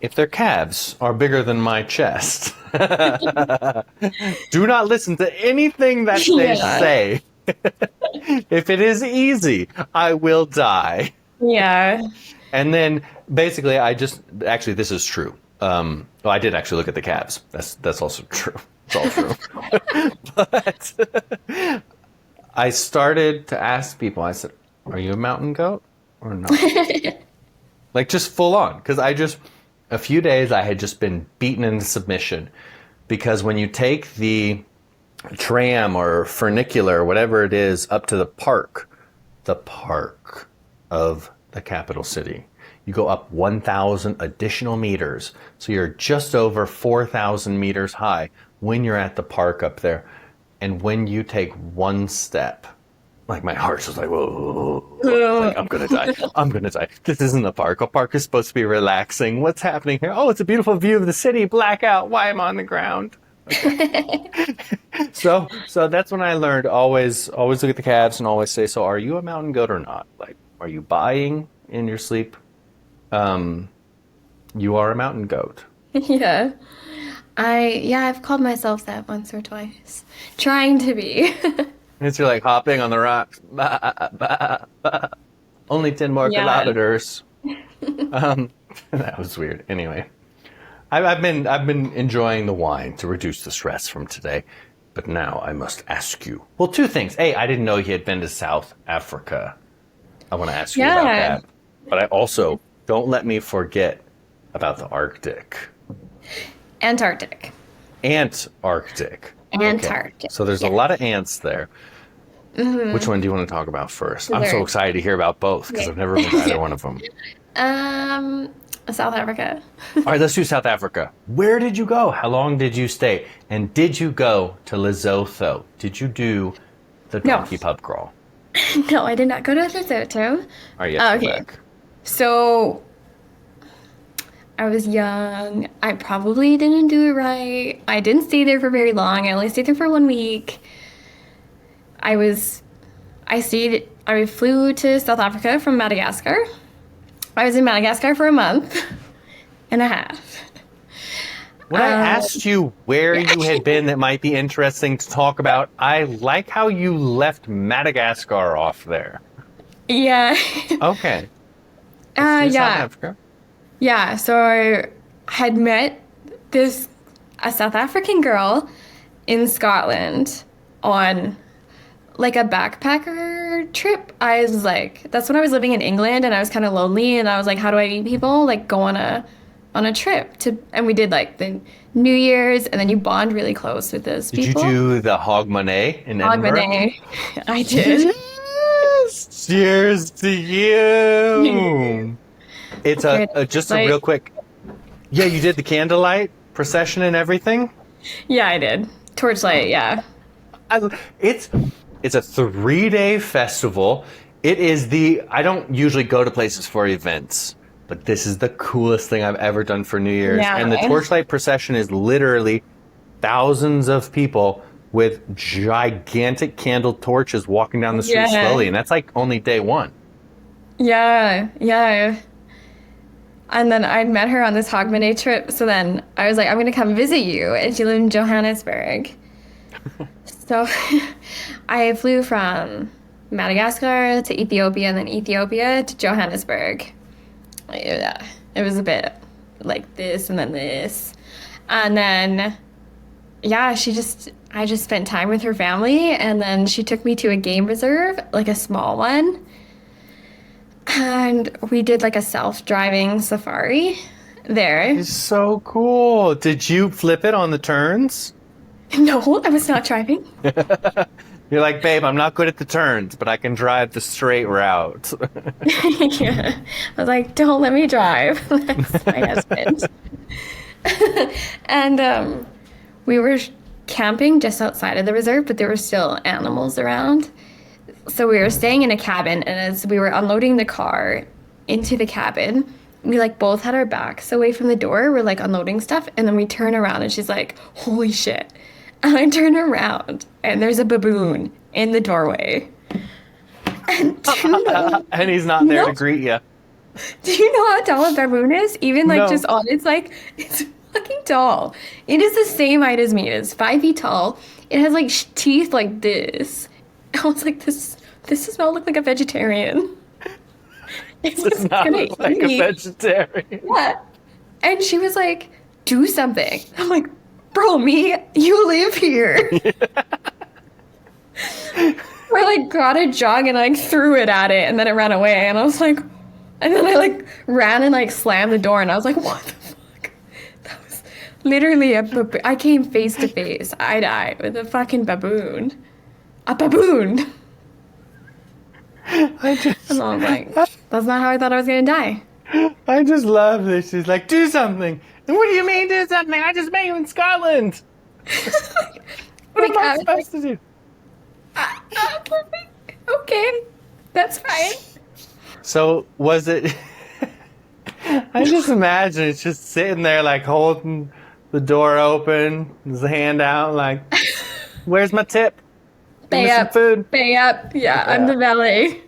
If their calves are bigger than my chest, do not listen to anything that they Yeah. say. If it is easy, I will die. Yeah. And then basically actually this is true. Well, I did actually look at the calves. That's also true. It's all true. But I started to ask people, I said, are you a mountain goat or not? Like just full on. Because a few days I had just been beaten into submission. Because when you take the tram or funicular, whatever it is, up to the park of the capital city, you go up 1,000 additional meters. So you're just over 4,000 meters high when you're at the park up there. And when you take one step Like my heart's just like, whoa, like I'm gonna die. I'm gonna die. This isn't the park. A park is supposed to be relaxing. What's happening here? Oh, it's a beautiful view of the city. Blackout. Why am I on the ground? Okay. So that's when I learned always look at the calves and always say, so are you a mountain goat or not? Like, are you buying in your sleep? You are a mountain goat. Yeah. I've called myself that once or twice. Trying to be. It's you're like hopping on the rocks. Bah, bah, bah. Only 10 more Yeah. kilometers. That was weird. Anyway, I've been enjoying the wine to reduce the stress from today, but now I must ask you. Well, two things. A, I didn't know you had been to South Africa. I want to ask you about Yeah. that. But I also don't let me forget about the Arctic. Antarctic. Antarctic. Antarctic. So there's a lot of ants there. Which one do you want to talk about first? I'm so There. excited to hear about both because I've never been to either one of them. South Africa. All right, let's do South Africa. Where did you go? How long did you stay? And did you go to Lesotho? Did you do the No. donkey pub crawl? No, I did not go to Lesotho. All right, yes, go Okay. back. So I was young. I probably didn't do it right. I didn't stay there for very long. I only stayed there for 1 week. I flew to South Africa from Madagascar. I was in Madagascar for a month and a half. When I asked you where you had been that might be interesting to talk about, I like how you left Madagascar off there. Yeah. Okay. Let's do South Yeah. Africa. Yeah, so I had met a South African girl in Scotland on like a backpacker trip. I was like, that's when I was living in England and I was kind of lonely and I was like, how do I meet people? Like go on a trip and we did like the New Year's and then you bond really close with those Did people. you do the Hogmanay in Edinburgh? Hogmanay. I did. Yes! Cheers to you! It's just a Like- real quick. Yeah, you did the candlelight procession and everything. Yeah, I did. Torchlight, yeah. It's a 3-day festival. I don't usually go to places for events, but this is the coolest thing I've ever done for New Year's. Yeah. And the torchlight procession is literally thousands of people with gigantic candle torches walking down the street Yeah. slowly, and that's like only day one. Yeah, yeah. And then I'd met her on this Hogmanay trip. So then I was like, I'm going to come visit you. And she lived in Johannesburg. So I flew from Madagascar to Ethiopia and then Ethiopia to Johannesburg. Yeah, it was a bit like this and then this. And then, yeah, I just spent time with her family. And then she took me to a game reserve, like a small one. And we did like a self-driving safari there. It's so cool. Did you flip it on the turns? No, I was not driving. You're like, babe, I'm not good at the turns, but I can drive the straight route. Yeah. I was like, don't let me drive. That's my husband. And we were camping just outside of the reserve, but there were still animals around. So we were staying in a cabin, and as we were unloading the car into the cabin, we like both had our backs away from the door. We're like unloading stuff, and then we turn around, and she's like, "Holy shit!" And I turn around, and there's a baboon in the doorway. And do you know, And he's not there No. to greet you. do you know how tall a baboon is? Even like No. just on, it's fucking tall. It is the same height as me. It's 5 feet tall. It has like teeth like this. I was like, this does not look like a vegetarian. It's Does just not gonna look like eat a me. vegetarian. Yeah. And she was like, do something. I'm like, bro, you live here. I like got a jug and like threw it at it and then it ran away. And I was like, and then I like ran and like slammed the door and I was like, what the fuck? That was literally I came face to face, eye to eye with a fucking baboon. A baboon. I just, And I was like, that's not how I thought I was gonna die. I just love this. She's like, do something. And what do you mean do something? I just met you in Scotland. What Like, am I I was supposed to do? Okay, that's fine. So was it? I just imagine it's just sitting there, like holding the door open, his hand out, like, "Where's my tip? Give me Pay some up, food." pay up. Yeah, I'm Yeah. the valet.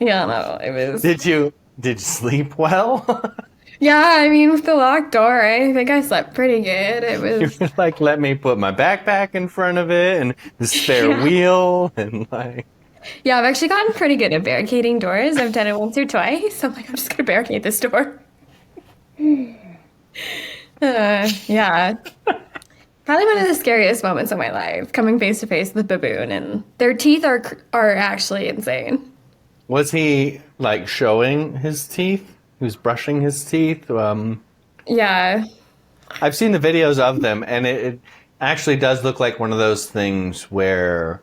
Yeah, no, it was. Did you sleep well? Yeah, I mean, with the locked door, I think I slept pretty good. It You was. were like, "Let me put my backpack in front of it and the spare Yeah. wheel," and like, Yeah, I've actually gotten pretty good at barricading doors. I've done it once or twice. So I'm like, I'm just gonna barricade this door. Yeah. Probably one of the scariest moments of my life, coming face to face with a baboon, and their teeth are actually insane. was he like showing his teeth? He was brushing his teeth. Yeah. I've seen the videos of them, and it actually does look like one of those things where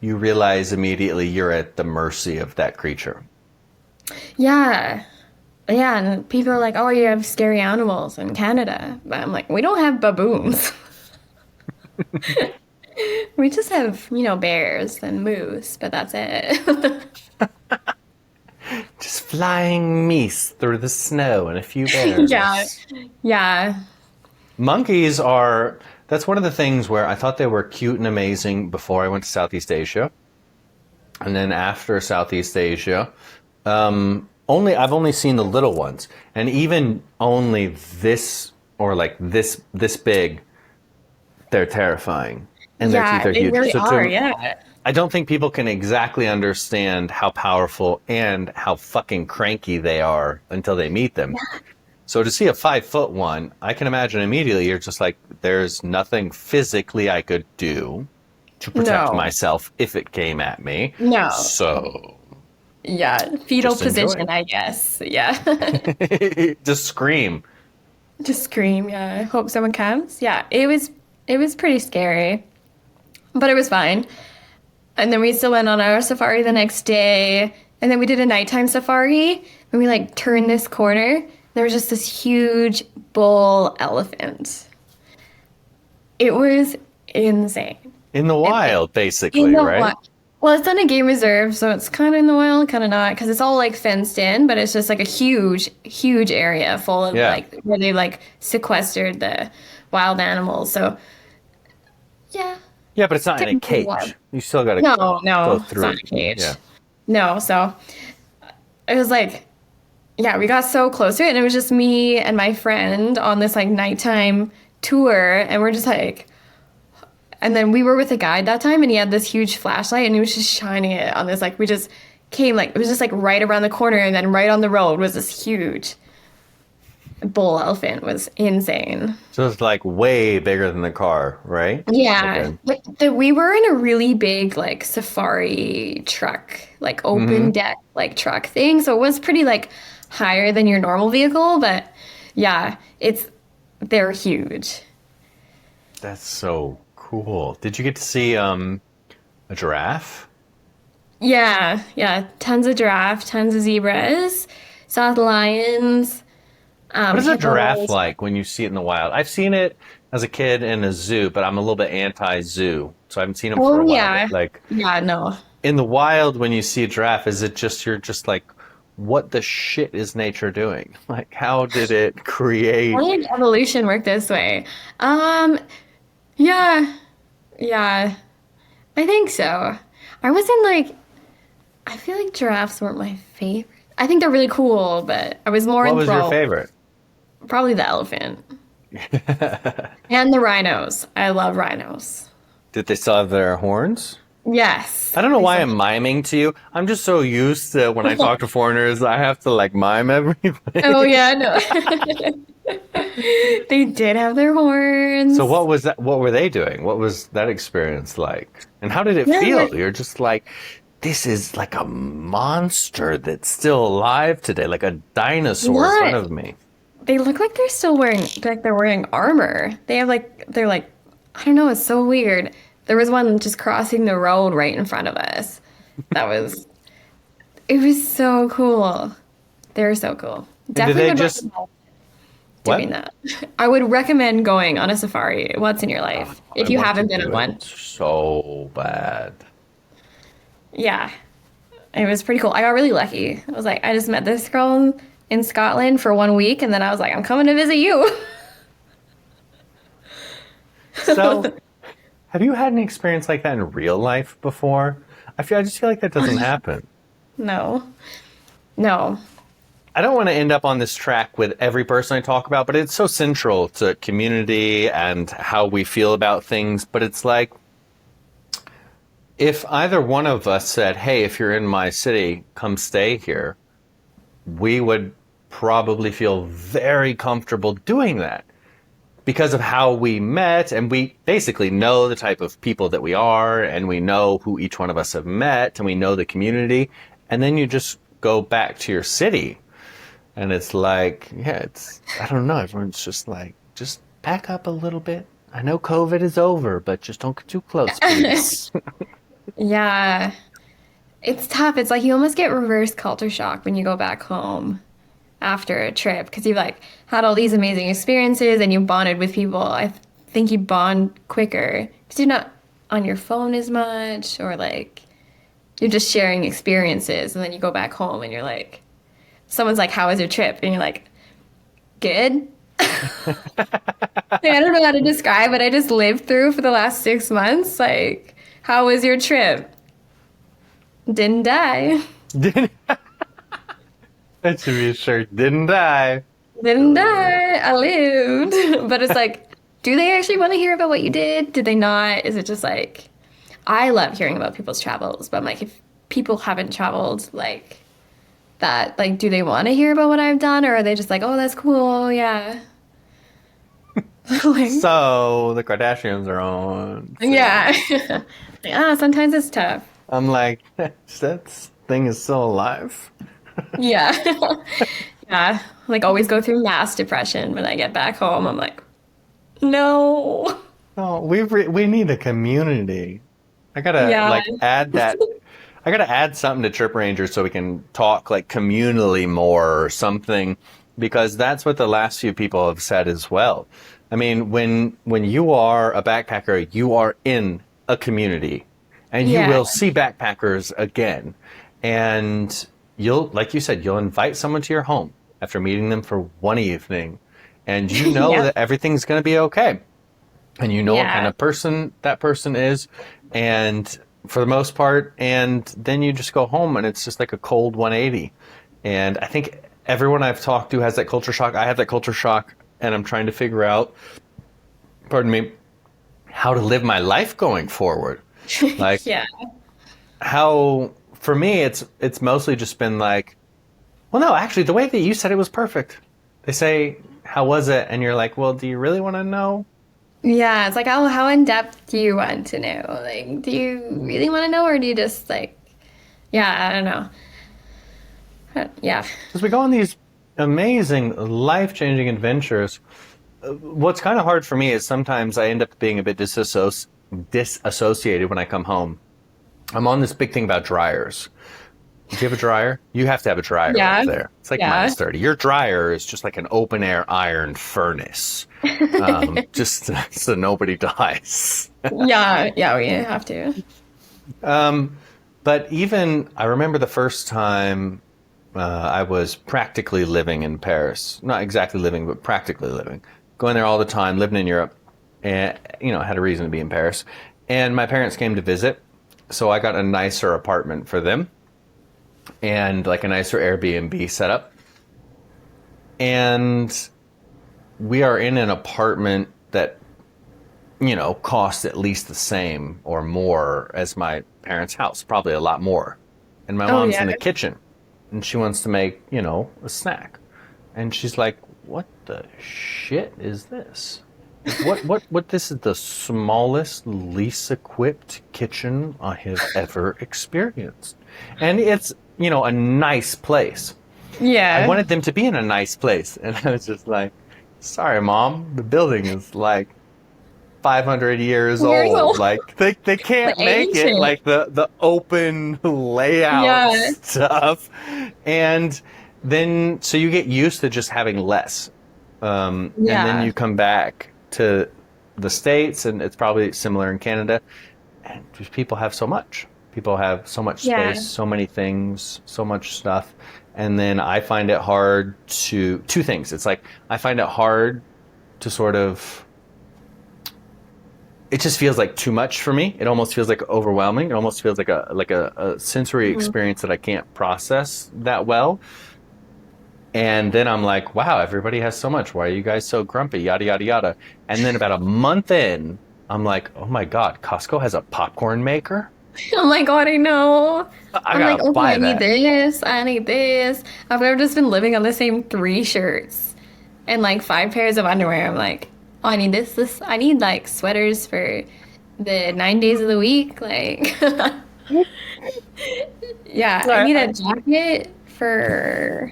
you realize immediately you're at the mercy of that creature. Yeah. Yeah, and people are like, "Oh, you have scary animals in Canada." But I'm like, "We don't have baboons. We just have, bears and moose, but that's it." Just flying meese through the snow and a few Yeah. bears. Yeah. Monkeys are, that's one of the things where I thought they were cute and amazing before I went to Southeast Asia. And then after Southeast Asia, I've only seen the little ones. And even only this, or like this big, they're terrifying. And their Yeah, teeth are they huge. really So are. Yeah. I don't think people can exactly understand how powerful and how fucking cranky they are until they meet them. So to see a 5 foot one, I can imagine immediately you're just like, there's nothing physically I could do to protect No. myself if it came at me. No. So Yeah. Fetal just enjoy position, I guess. Yeah. it. Just scream. Just scream. Yeah. Hope someone comes. Yeah. It was pretty scary, but it was fine. And then we still went on our safari the next day. And then we did a nighttime safari. And we like turned this corner. There was just this huge bull elephant. It was insane. In the wild, basically, In the right? wild. Well, it's on a game reserve, so it's kind of in the wild, kind of not, because it's all like fenced in, but it's just like a huge, huge area full of Yeah. like where they like sequestered the wild animals. So yeah, Yeah, but it's not in a technically cage. wild. You still got to No, go no, it's through not it. a cage. Yeah. No, so it was like, yeah, we got so close to it, and it was just me and my friend on this like nighttime tour, and we're just like, and then we were with a guide that time, and he had this huge flashlight, and he was just shining it on this like we just came like it was just like right around the corner, and then right on the road was this huge bull elephant. It was insane. So it's like way bigger than the car, right? Yeah, Okay. like we were in a really big like safari truck, like open deck like truck thing. So it was pretty like higher than your normal vehicle, but yeah, they're huge. That's so cool. Did you get to see a giraffe? Yeah, yeah, tons of giraffe, tons of zebras, saw the lions, What is a giraffe hippos. like when you see it in the wild? I've seen it as a kid in a zoo, but I'm a little bit anti-zoo, so I haven't seen them for Oh a while. yeah, But like yeah, no. in the wild, when you see a giraffe, is it just you're just like, what the shit is nature doing? Like, how did it create? Why did evolution work this way? Um, yeah, yeah, I think so. I wasn't like, I feel like giraffes weren't my favorite. I think they're really cool, but I was more What was your enthralled. favorite? Probably the elephant and the rhinos. I love rhinos. Did they still have their horns? Yes. I don't know They why still- I'm miming to you. I'm just so used to when I talk to foreigners, I have to like mime everything. Oh yeah, no. They did have their horns. So what was that? What were they doing? What was that experience like? And how did it Yeah, feel? like- You're just like, this is like a monster that's still alive today, like a dinosaur in front What? of me. They look like they're still wearing like they're wearing armor. They're like I don't know, it's so weird. There was one just crossing the road right in front of us. It was so cool. They were so cool. did they just- recommend What? doing that. I would recommend going on a safari once in your life if I you want haven't to been do on one. it so bad. Yeah, it was pretty cool. I got really lucky. I was like, I just met this girl in Scotland for 1 week, and then I was like, I'm coming to visit you. So, have you had an experience like that in real life before? I just feel like that doesn't happen. No, no. I don't want to end up on this track with every person I talk about, but it's so central to community and how we feel about things. But it's like, if either one of us said, hey, if you're in my city, come stay here, we would probably feel very comfortable doing that because of how we met. And we basically know the type of people that we are, and we know who each one of us have met, and we know the community. And then you just go back to your city. And it's like, yeah, I don't know. Everyone's just like, just back up a little bit. I know COVID is over, but just don't get too close, please. Yeah, it's tough. It's like you almost get reverse culture shock when you go back home after a trip because you've like had all these amazing experiences and you bonded with people. I think you bond quicker because you're not on your phone as much or like you're just sharing experiences. And then you go back home and you're like, someone's like, how was your trip? And you're like, good. Like, I don't know how to describe what I just lived through for the last 6 months. Like, how was your trip? Didn't die. Didn't that should be a shirt. Didn't die. Didn't die. I lived. But it's like, do they actually want to hear about what you did? Did they not? Is it just like, I love hearing about people's travels, but I'm like, if people haven't traveled like that, like, do they want to hear about what I've done? Or are they just like, oh, that's cool. Yeah. Like, So the Kardashians are on. So yeah. Yeah, sometimes it's tough. I'm like, that thing is still alive. Yeah. Yeah. Like always go through mass depression when I get back home. I'm like, no. No, we need a community. I gotta Yeah. like add that. I gotta add something to Trip Ranger so we can talk like communally more or something, because that's what the last few people have said as well. I mean, when you are a backpacker, you are in a community, and you Yeah. will see backpackers again, and you'll, like you said, you'll invite someone to your home after meeting them for one evening, and you know Yeah. that everything's going to be okay, and you know what kind Yeah. of person that person is, and for the most part, and then you just go home and it's just like a cold 180. And I think everyone I've talked to has that culture shock. I have that culture shock, and I'm trying to figure out, pardon me, how to live my life going forward. Like, Yeah. how, for me, it's mostly just been like, well, no, actually, the way that you said it was perfect. They say, how was it? And you're like, well, do you really want to know? Yeah. It's like, oh, how in depth do you want to know? Like, do you really want to know, or do you just like, yeah, I don't know. Yeah. Because we go on these amazing, life-changing adventures. What's kind of hard for me is sometimes I end up being a bit disassociated when I come home. I'm on this big thing about dryers. Do you have a dryer? You have to have a dryer Yeah. up there. It's like Yeah. minus 30. Your dryer is just like an open air iron furnace, just so nobody dies. Yeah. Yeah. We have to. But even, I remember the first time I was practically living in Paris. Not exactly living, but practically living. Going there all the time, living in Europe. And, I had a reason to be in Paris. And my parents came to visit. So I got a nicer apartment for them. And like a nicer Airbnb setup. And we are in an apartment that, costs at least the same or more as my parents' house, probably a lot more. And my Oh, mom's yeah. in the kitchen and she wants to make, a snack. And she's like, what the shit is this? What, this is the smallest, least equipped kitchen I have ever experienced. And it's, a nice place. I Yeah. wanted them to be in a nice place. And I was just like, sorry, Mom, the building is like 500 years Years old. old. Like they can't Like make it ancient. like the open layout Yeah. stuff. And then, so you get used to just having less. And then Yeah. you come back to the States, and it's probably similar in Canada. And just people have so much. People have so much Yeah. space, so many things, so much stuff. And then I find it hard to, two things. It's like, I find it hard to sort of, it just feels like too much for me. It almost feels like overwhelming. It almost feels like a sensory Mhm. experience that I can't process that well. And then I'm like, wow, everybody has so much. Why are you guys so grumpy? Yada, yada, yada. And then about a month in, I'm like, oh my God, Costco has a popcorn maker? Oh my God, I know. I I'm like, gotta okay, I buy need that. this. I need this. I've never just been living on the same three shirts and like five pairs of underwear. I'm like, oh, I need this. I need like sweaters for the 9 days of the week. Like, yeah, I I, need I, a jacket for.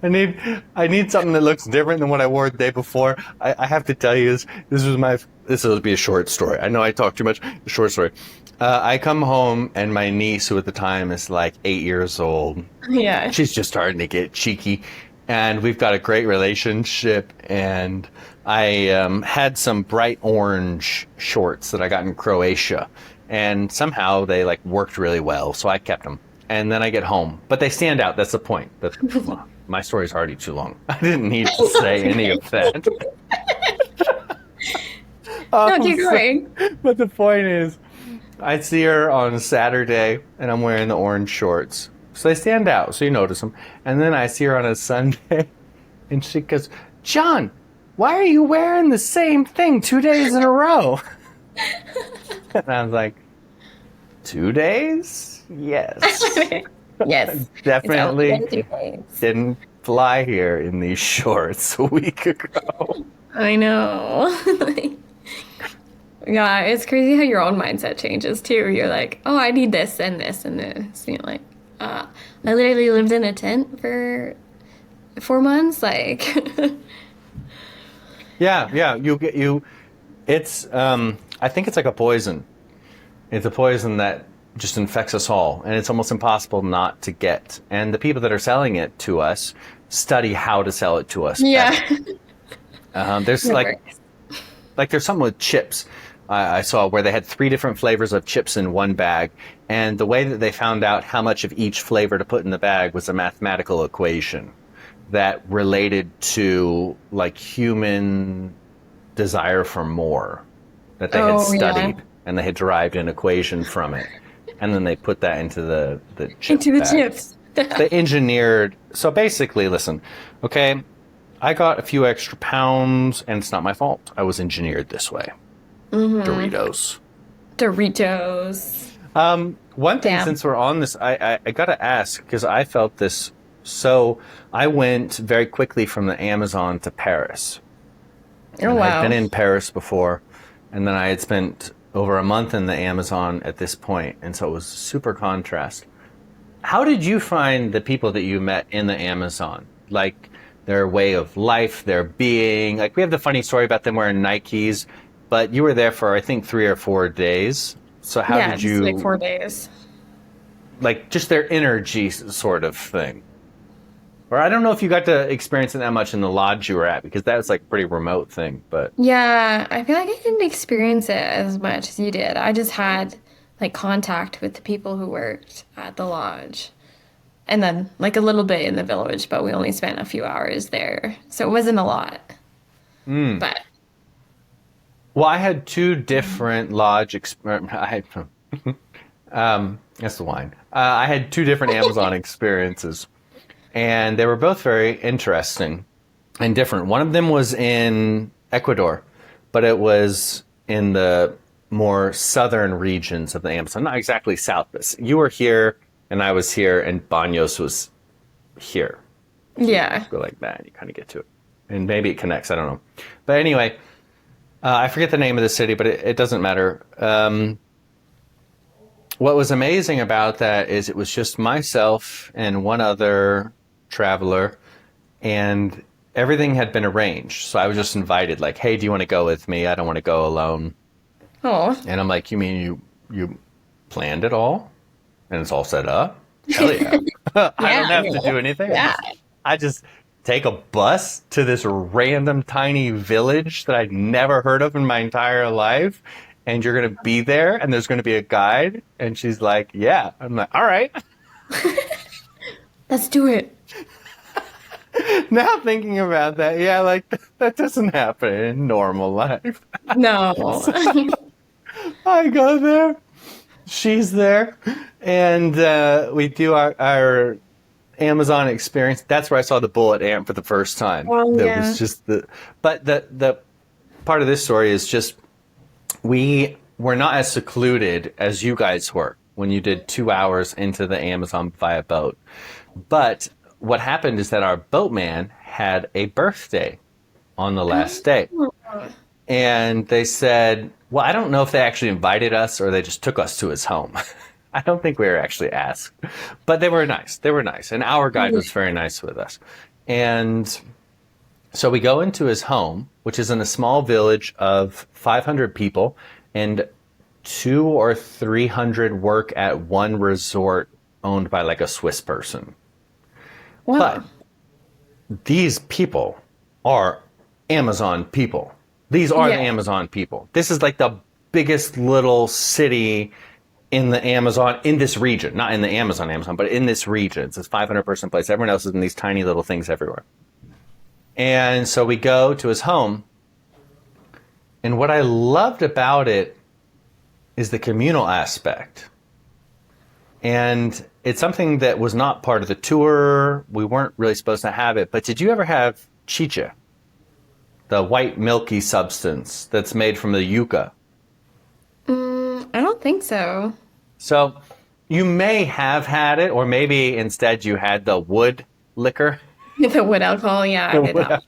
I need something that looks different than what I wore the day before. I have to tell you this will be a short story. I know I talk too much. A short story. I come home and my niece, who at the time is like 8 years old, Yeah. she's just starting to get cheeky, and we've got a great relationship. And I had some bright orange shorts that I got in Croatia, and somehow they like worked really well, so I kept them. And then I get home, but they stand out. That's the point. But well, my story's already too long. I didn't need to say any Okay. of that. No, keep So- going. but the point is, I see her on Saturday, and I'm wearing the orange shorts. So they stand out, so you notice them. And then I see her on a Sunday, and she goes, John, why are you wearing the same thing 2 days in a row? And I was like, 2 days? Yes. Yes. Definitely It's out. didn't fly here in these shorts a week ago. I know. Yeah, it's crazy how your own mindset changes too. You're like, oh, I need this and this and this. And you're like, I literally lived in a tent for 4 months. Like, Yeah, it's I think it's like a poison. It's a poison that just infects us all, and it's almost impossible not to get. And the people that are selling it to us study how to sell it to us yeah. better. There's It like works. there's something with chips I saw where they had 3 different flavors of chips in one bag, and the way that they found out how much of each flavor to put in the bag was a mathematical equation that related to like human desire for more that they had Oh, yeah. studied, and they had derived an equation from it, and then they put that into the chip Into the bag. chips. They engineered. So basically, listen, okay, I got a few extra pounds, and it's not my fault. I was engineered this way. Doritos. Doritos. One thing, Damn. since we're on this, I gotta ask, because I felt this. So I went very quickly from the Amazon to Paris. Oh, And I'd wow. been in Paris before, and then I had spent over a month in the Amazon at this point, and so it was super contrast. How did you find the people that you met in the Amazon? Like their way of life, their being. Like we have the funny story about them wearing Nikes, but you were there for I think 3 or 4 days. So how Yeah, did just like you 4 days. like just their energy sort of thing? Or I don't know if you got to experience it that much in the lodge you were at because that was like a pretty remote thing. But Yeah, I feel like I didn't experience it as much as you did. I just had like contact with the people who worked at the lodge. And then like a little bit in the village, but we only spent a few hours there. So it wasn't a lot. But well, I had 2 different lodge. I had that's the wine. I had 2 different Amazon experiences, and they were both very interesting and different. One of them was in Ecuador, but it was in the more southern regions of the Amazon, not exactly south, but you were here and I was here, and Banos was here. yeah. Go like that, and you kind of get to it, and maybe it connects. I don't know, but anyway, I forget the name of the city, but it doesn't matter. What was amazing about that is it was just myself and one other traveler, and everything had been arranged. So I was just invited, like, "Hey, do you want to go with me? I don't want to go alone." Oh. And I'm like, "You mean you planned it all, and it's all set up? Hell yeah! I don't have to do anything. Yeah. I just take a bus to this random tiny village that I'd never heard of in my entire life, and you're going to be there and there's going to be a guide. And she's like, yeah. I'm like, all right. Let's do it. Now thinking about that, yeah, like that doesn't happen in normal life. No. I go there, she's there, and we do our Amazon experience. That's where I saw the bullet ant for the first time. Oh, That yeah. was just but the part of this story is just we were not as secluded as you guys were when you did 2 hours into the Amazon via boat. But what happened is that our boatman had a birthday on the last day. And they said, well, I don't know if they actually invited us or they just took us to his home. I don't think we were actually asked. But they were nice. They were nice. And our guide was very nice with us. And so we go into his home, which is in a small village of 500 people, and 200 or 300 work at one resort owned by like a Swiss person. Wow. But these people are Amazon people. These are Yeah. the Amazon people. This is like the biggest little city in the Amazon, in this region. Not in the Amazon, but in this region. It's this 500-person place. Everyone else is in these tiny little things everywhere. And so we go to his home. And what I loved about it is the communal aspect. And it's something that was not part of the tour. We weren't really supposed to have it. But did you ever have chicha? The white milky substance that's made from the yucca. I don't think so. So you may have had it, or maybe instead you had the wood liquor. The wood alcohol, yeah, I did not.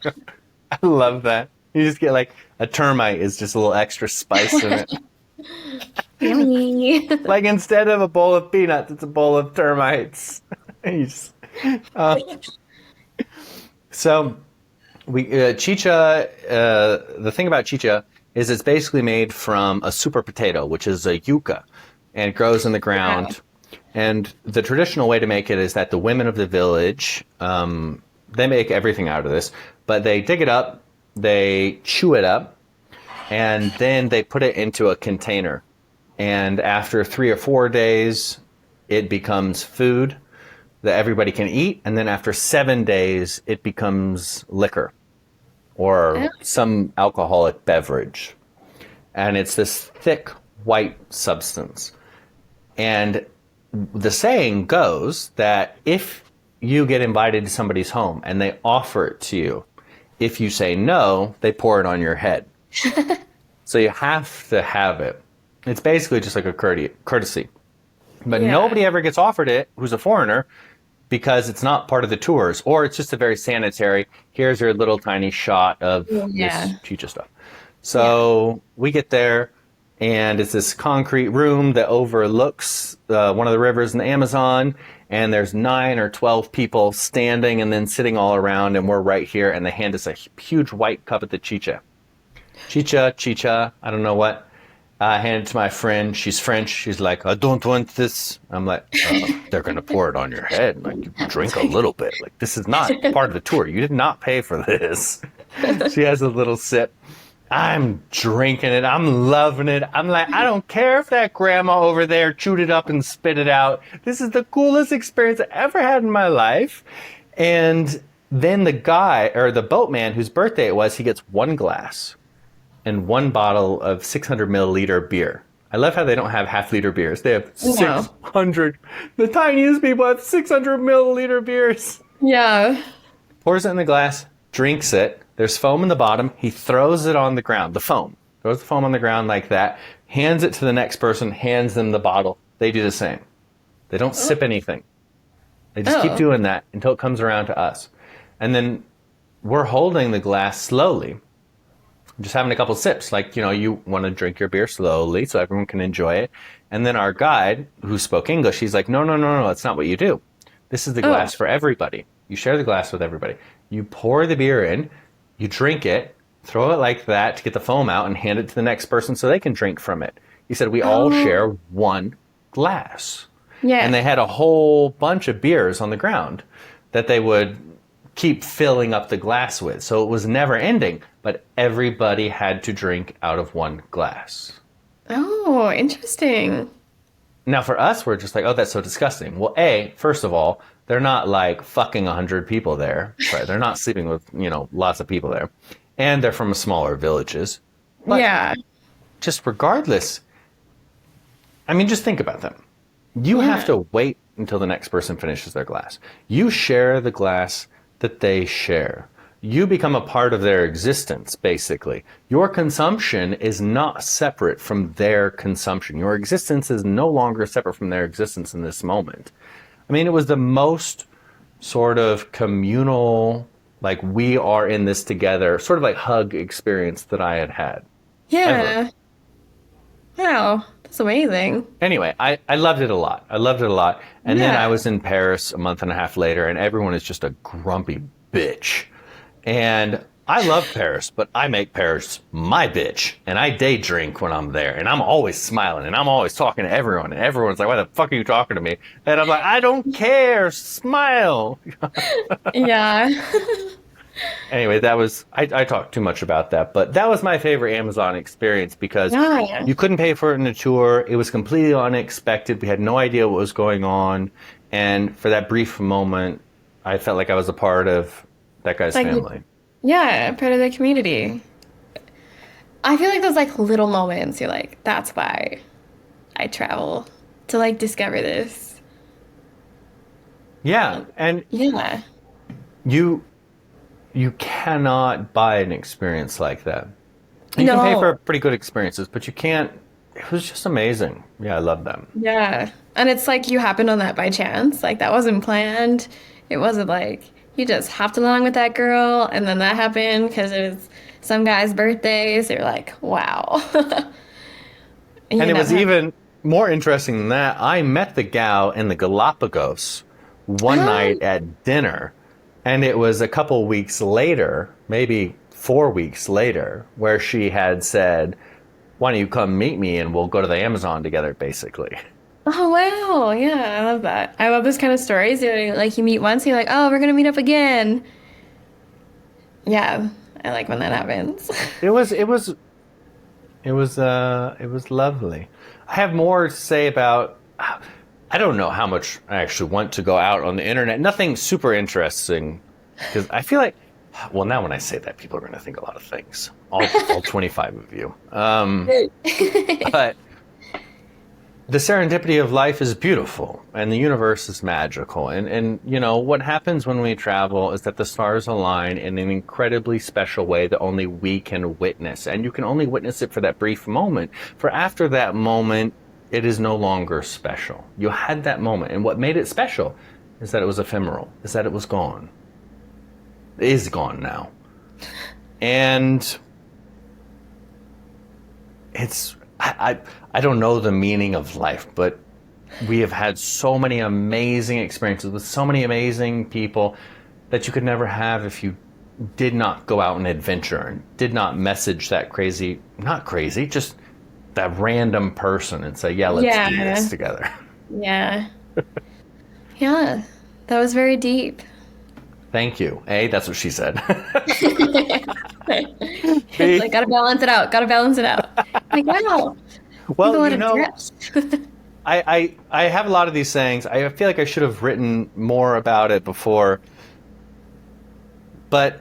I love that. You just get like a termite is just a little extra spice in it. Yummy. Like instead of a bowl of peanuts, it's a bowl of termites. You just, so we chicha. The thing about chicha is it's basically made from a super potato, which is a yucca, and it grows in the ground. Wow. And the traditional way to make it is that the women of the village, they make everything out of this, but they dig it up, they chew it up, and then they put it into a container. And after 3 or 4 days, it becomes food that everybody can eat. And then after 7 days, it becomes liquor or some alcoholic beverage. And it's this thick white substance. And the saying goes that if you get invited to somebody's home and they offer it to you, if you say no, they pour it on your head. So you have to have it. It's basically just like a courtesy. But nobody ever gets offered it who's a foreigner because it's not part of the tours, or it's just a very sanitary, here's your little tiny shot of this chicha stuff. So we get there, and it's this concrete room that overlooks one of the rivers in the Amazon, and there's 9 or 12 people standing and then sitting all around, and we're right here, and they hand us a huge white cup of the chicha. Chicha, I don't know what. I hand it to my friend. She's French. She's like, I don't want this. I'm like, they're going to pour it on your head. Like, you drink a little bit. Like, this is not part of the tour. You did not pay for this. She has a little sip. I'm drinking it. I'm loving it. I'm like, I don't care if that grandma over there chewed it up and spit it out. This is the coolest experience I ever had in my life. And then the guy, or the boatman whose birthday it was, he gets 1 glass and 1 bottle of 600 milliliter beer. I love how they don't have half-liter beers. They have 600. The tiniest people have 600 milliliter beers. Yeah. Pours it in the glass, drinks it. There's foam in the bottom. He throws it on the ground, the foam. Throws the foam on the ground like that, hands it to the next person, hands them the bottle. They do the same. They don't sip anything. They just keep doing that until it comes around to us. And then we're holding the glass slowly, just having a couple sips. Like, you know, you want to drink your beer slowly so everyone can enjoy it. And then our guide, who spoke English, he's like, no, that's not what you do. This is the glass for everybody. You share the glass with everybody. You pour the beer in, you drink it, throw it like that to get the foam out, and hand it to the next person so they can drink from it. He said, we all share 1 glass. Yeah. And they had a whole bunch of beers on the ground that they would keep filling up the glass with. So it was never ending, but everybody had to drink out of 1 glass. Oh, interesting. Now, for us, we're just like, oh, that's so disgusting. Well, first of all, they're not like fucking 100 people there, right? They're not sleeping with, lots of people there. And they're from smaller villages. But Yeah. just regardless, I mean, just think about them. You have Yeah. to wait until the next person finishes their glass. You share the glass that they share. You become a part of their existence, basically. Your consumption is not separate from their consumption. Your existence is no longer separate from their existence in this moment. I mean, it was the most sort of communal, like we are in this together, sort of like hug experience that I had had ever. Yeah. Wow. That's amazing. Anyway, I loved it a lot. I loved it a lot. And then I Yeah. was in Paris a month and a half later, and everyone is just a grumpy bitch. And I love Paris, but I make Paris my bitch. And I day drink when I'm there. And I'm always smiling, and I'm always talking to everyone. And everyone's like, why the fuck are you talking to me? And I'm like, I don't care. Smile. Yeah. Anyway, I talked too much about that, but that was my favorite Amazon experience because Yeah. you couldn't pay for it in a tour. It was completely unexpected. We had no idea what was going on. And for that brief moment, I felt like I was a part of that guy's Like, family. yeah, part of the community. I feel like those like little moments, you're like, that's why I travel to like discover this. Yeah. And Yeah. you, you cannot buy an experience like that. You can pay No. for pretty good experiences, but you can't. It was just amazing. Yeah, I love them. Yeah. And it's like you happened on that by chance. Like that wasn't planned. It wasn't like you just hopped along with that girl and then that happened because it was some guy's birthday. So you're like, wow. And And you it was never have. even more interesting than that. I met the gal in the Galapagos one Oh, night at dinner, and it was a couple weeks later, maybe 4 weeks later, where she had said, why don't you come meet me and we'll go to the Amazon together, basically. oh wow. Yeah, I love that. I love this kind of stories. Like you meet once, you're like, oh, we're gonna meet up again. Yeah, I like when that happens. It was, it was, it was lovely. I have more to say about. I don't know how much I actually want to go out on the internet. Nothing super interesting, because I feel like, well, now when I say that, people are going to think a lot of things. All 25 of you. But the serendipity of life is beautiful, and the universe is magical. And what happens when we travel is that the stars align in an incredibly special way that only we can witness, and you can only witness it for that brief moment. For after that moment, it is no longer special. You had that moment, and what made it special is that it was ephemeral, is that it was gone. It is gone now. And it's I don't know the meaning of life, but we have had so many amazing experiences with so many amazing people that you could never have if you did not go out and adventure and did not message that crazy, not crazy, just that random person and say, yeah, let's do Yeah, this together. yeah, yeah. That was very deep. Thank you. That's what she said. It's B, like gotta balance it out. Gotta balance it out. Like wow, you have a well, lot of depth. I have a lot of these sayings. I feel like I should have written more about it before, but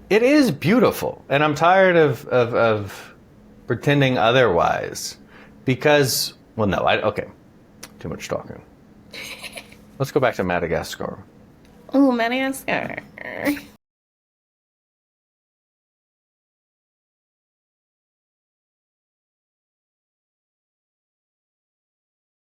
it is beautiful, and I'm tired of pretending otherwise. Because, well, no, okay, too much talking. Let's go back to Madagascar. Oh, Madagascar.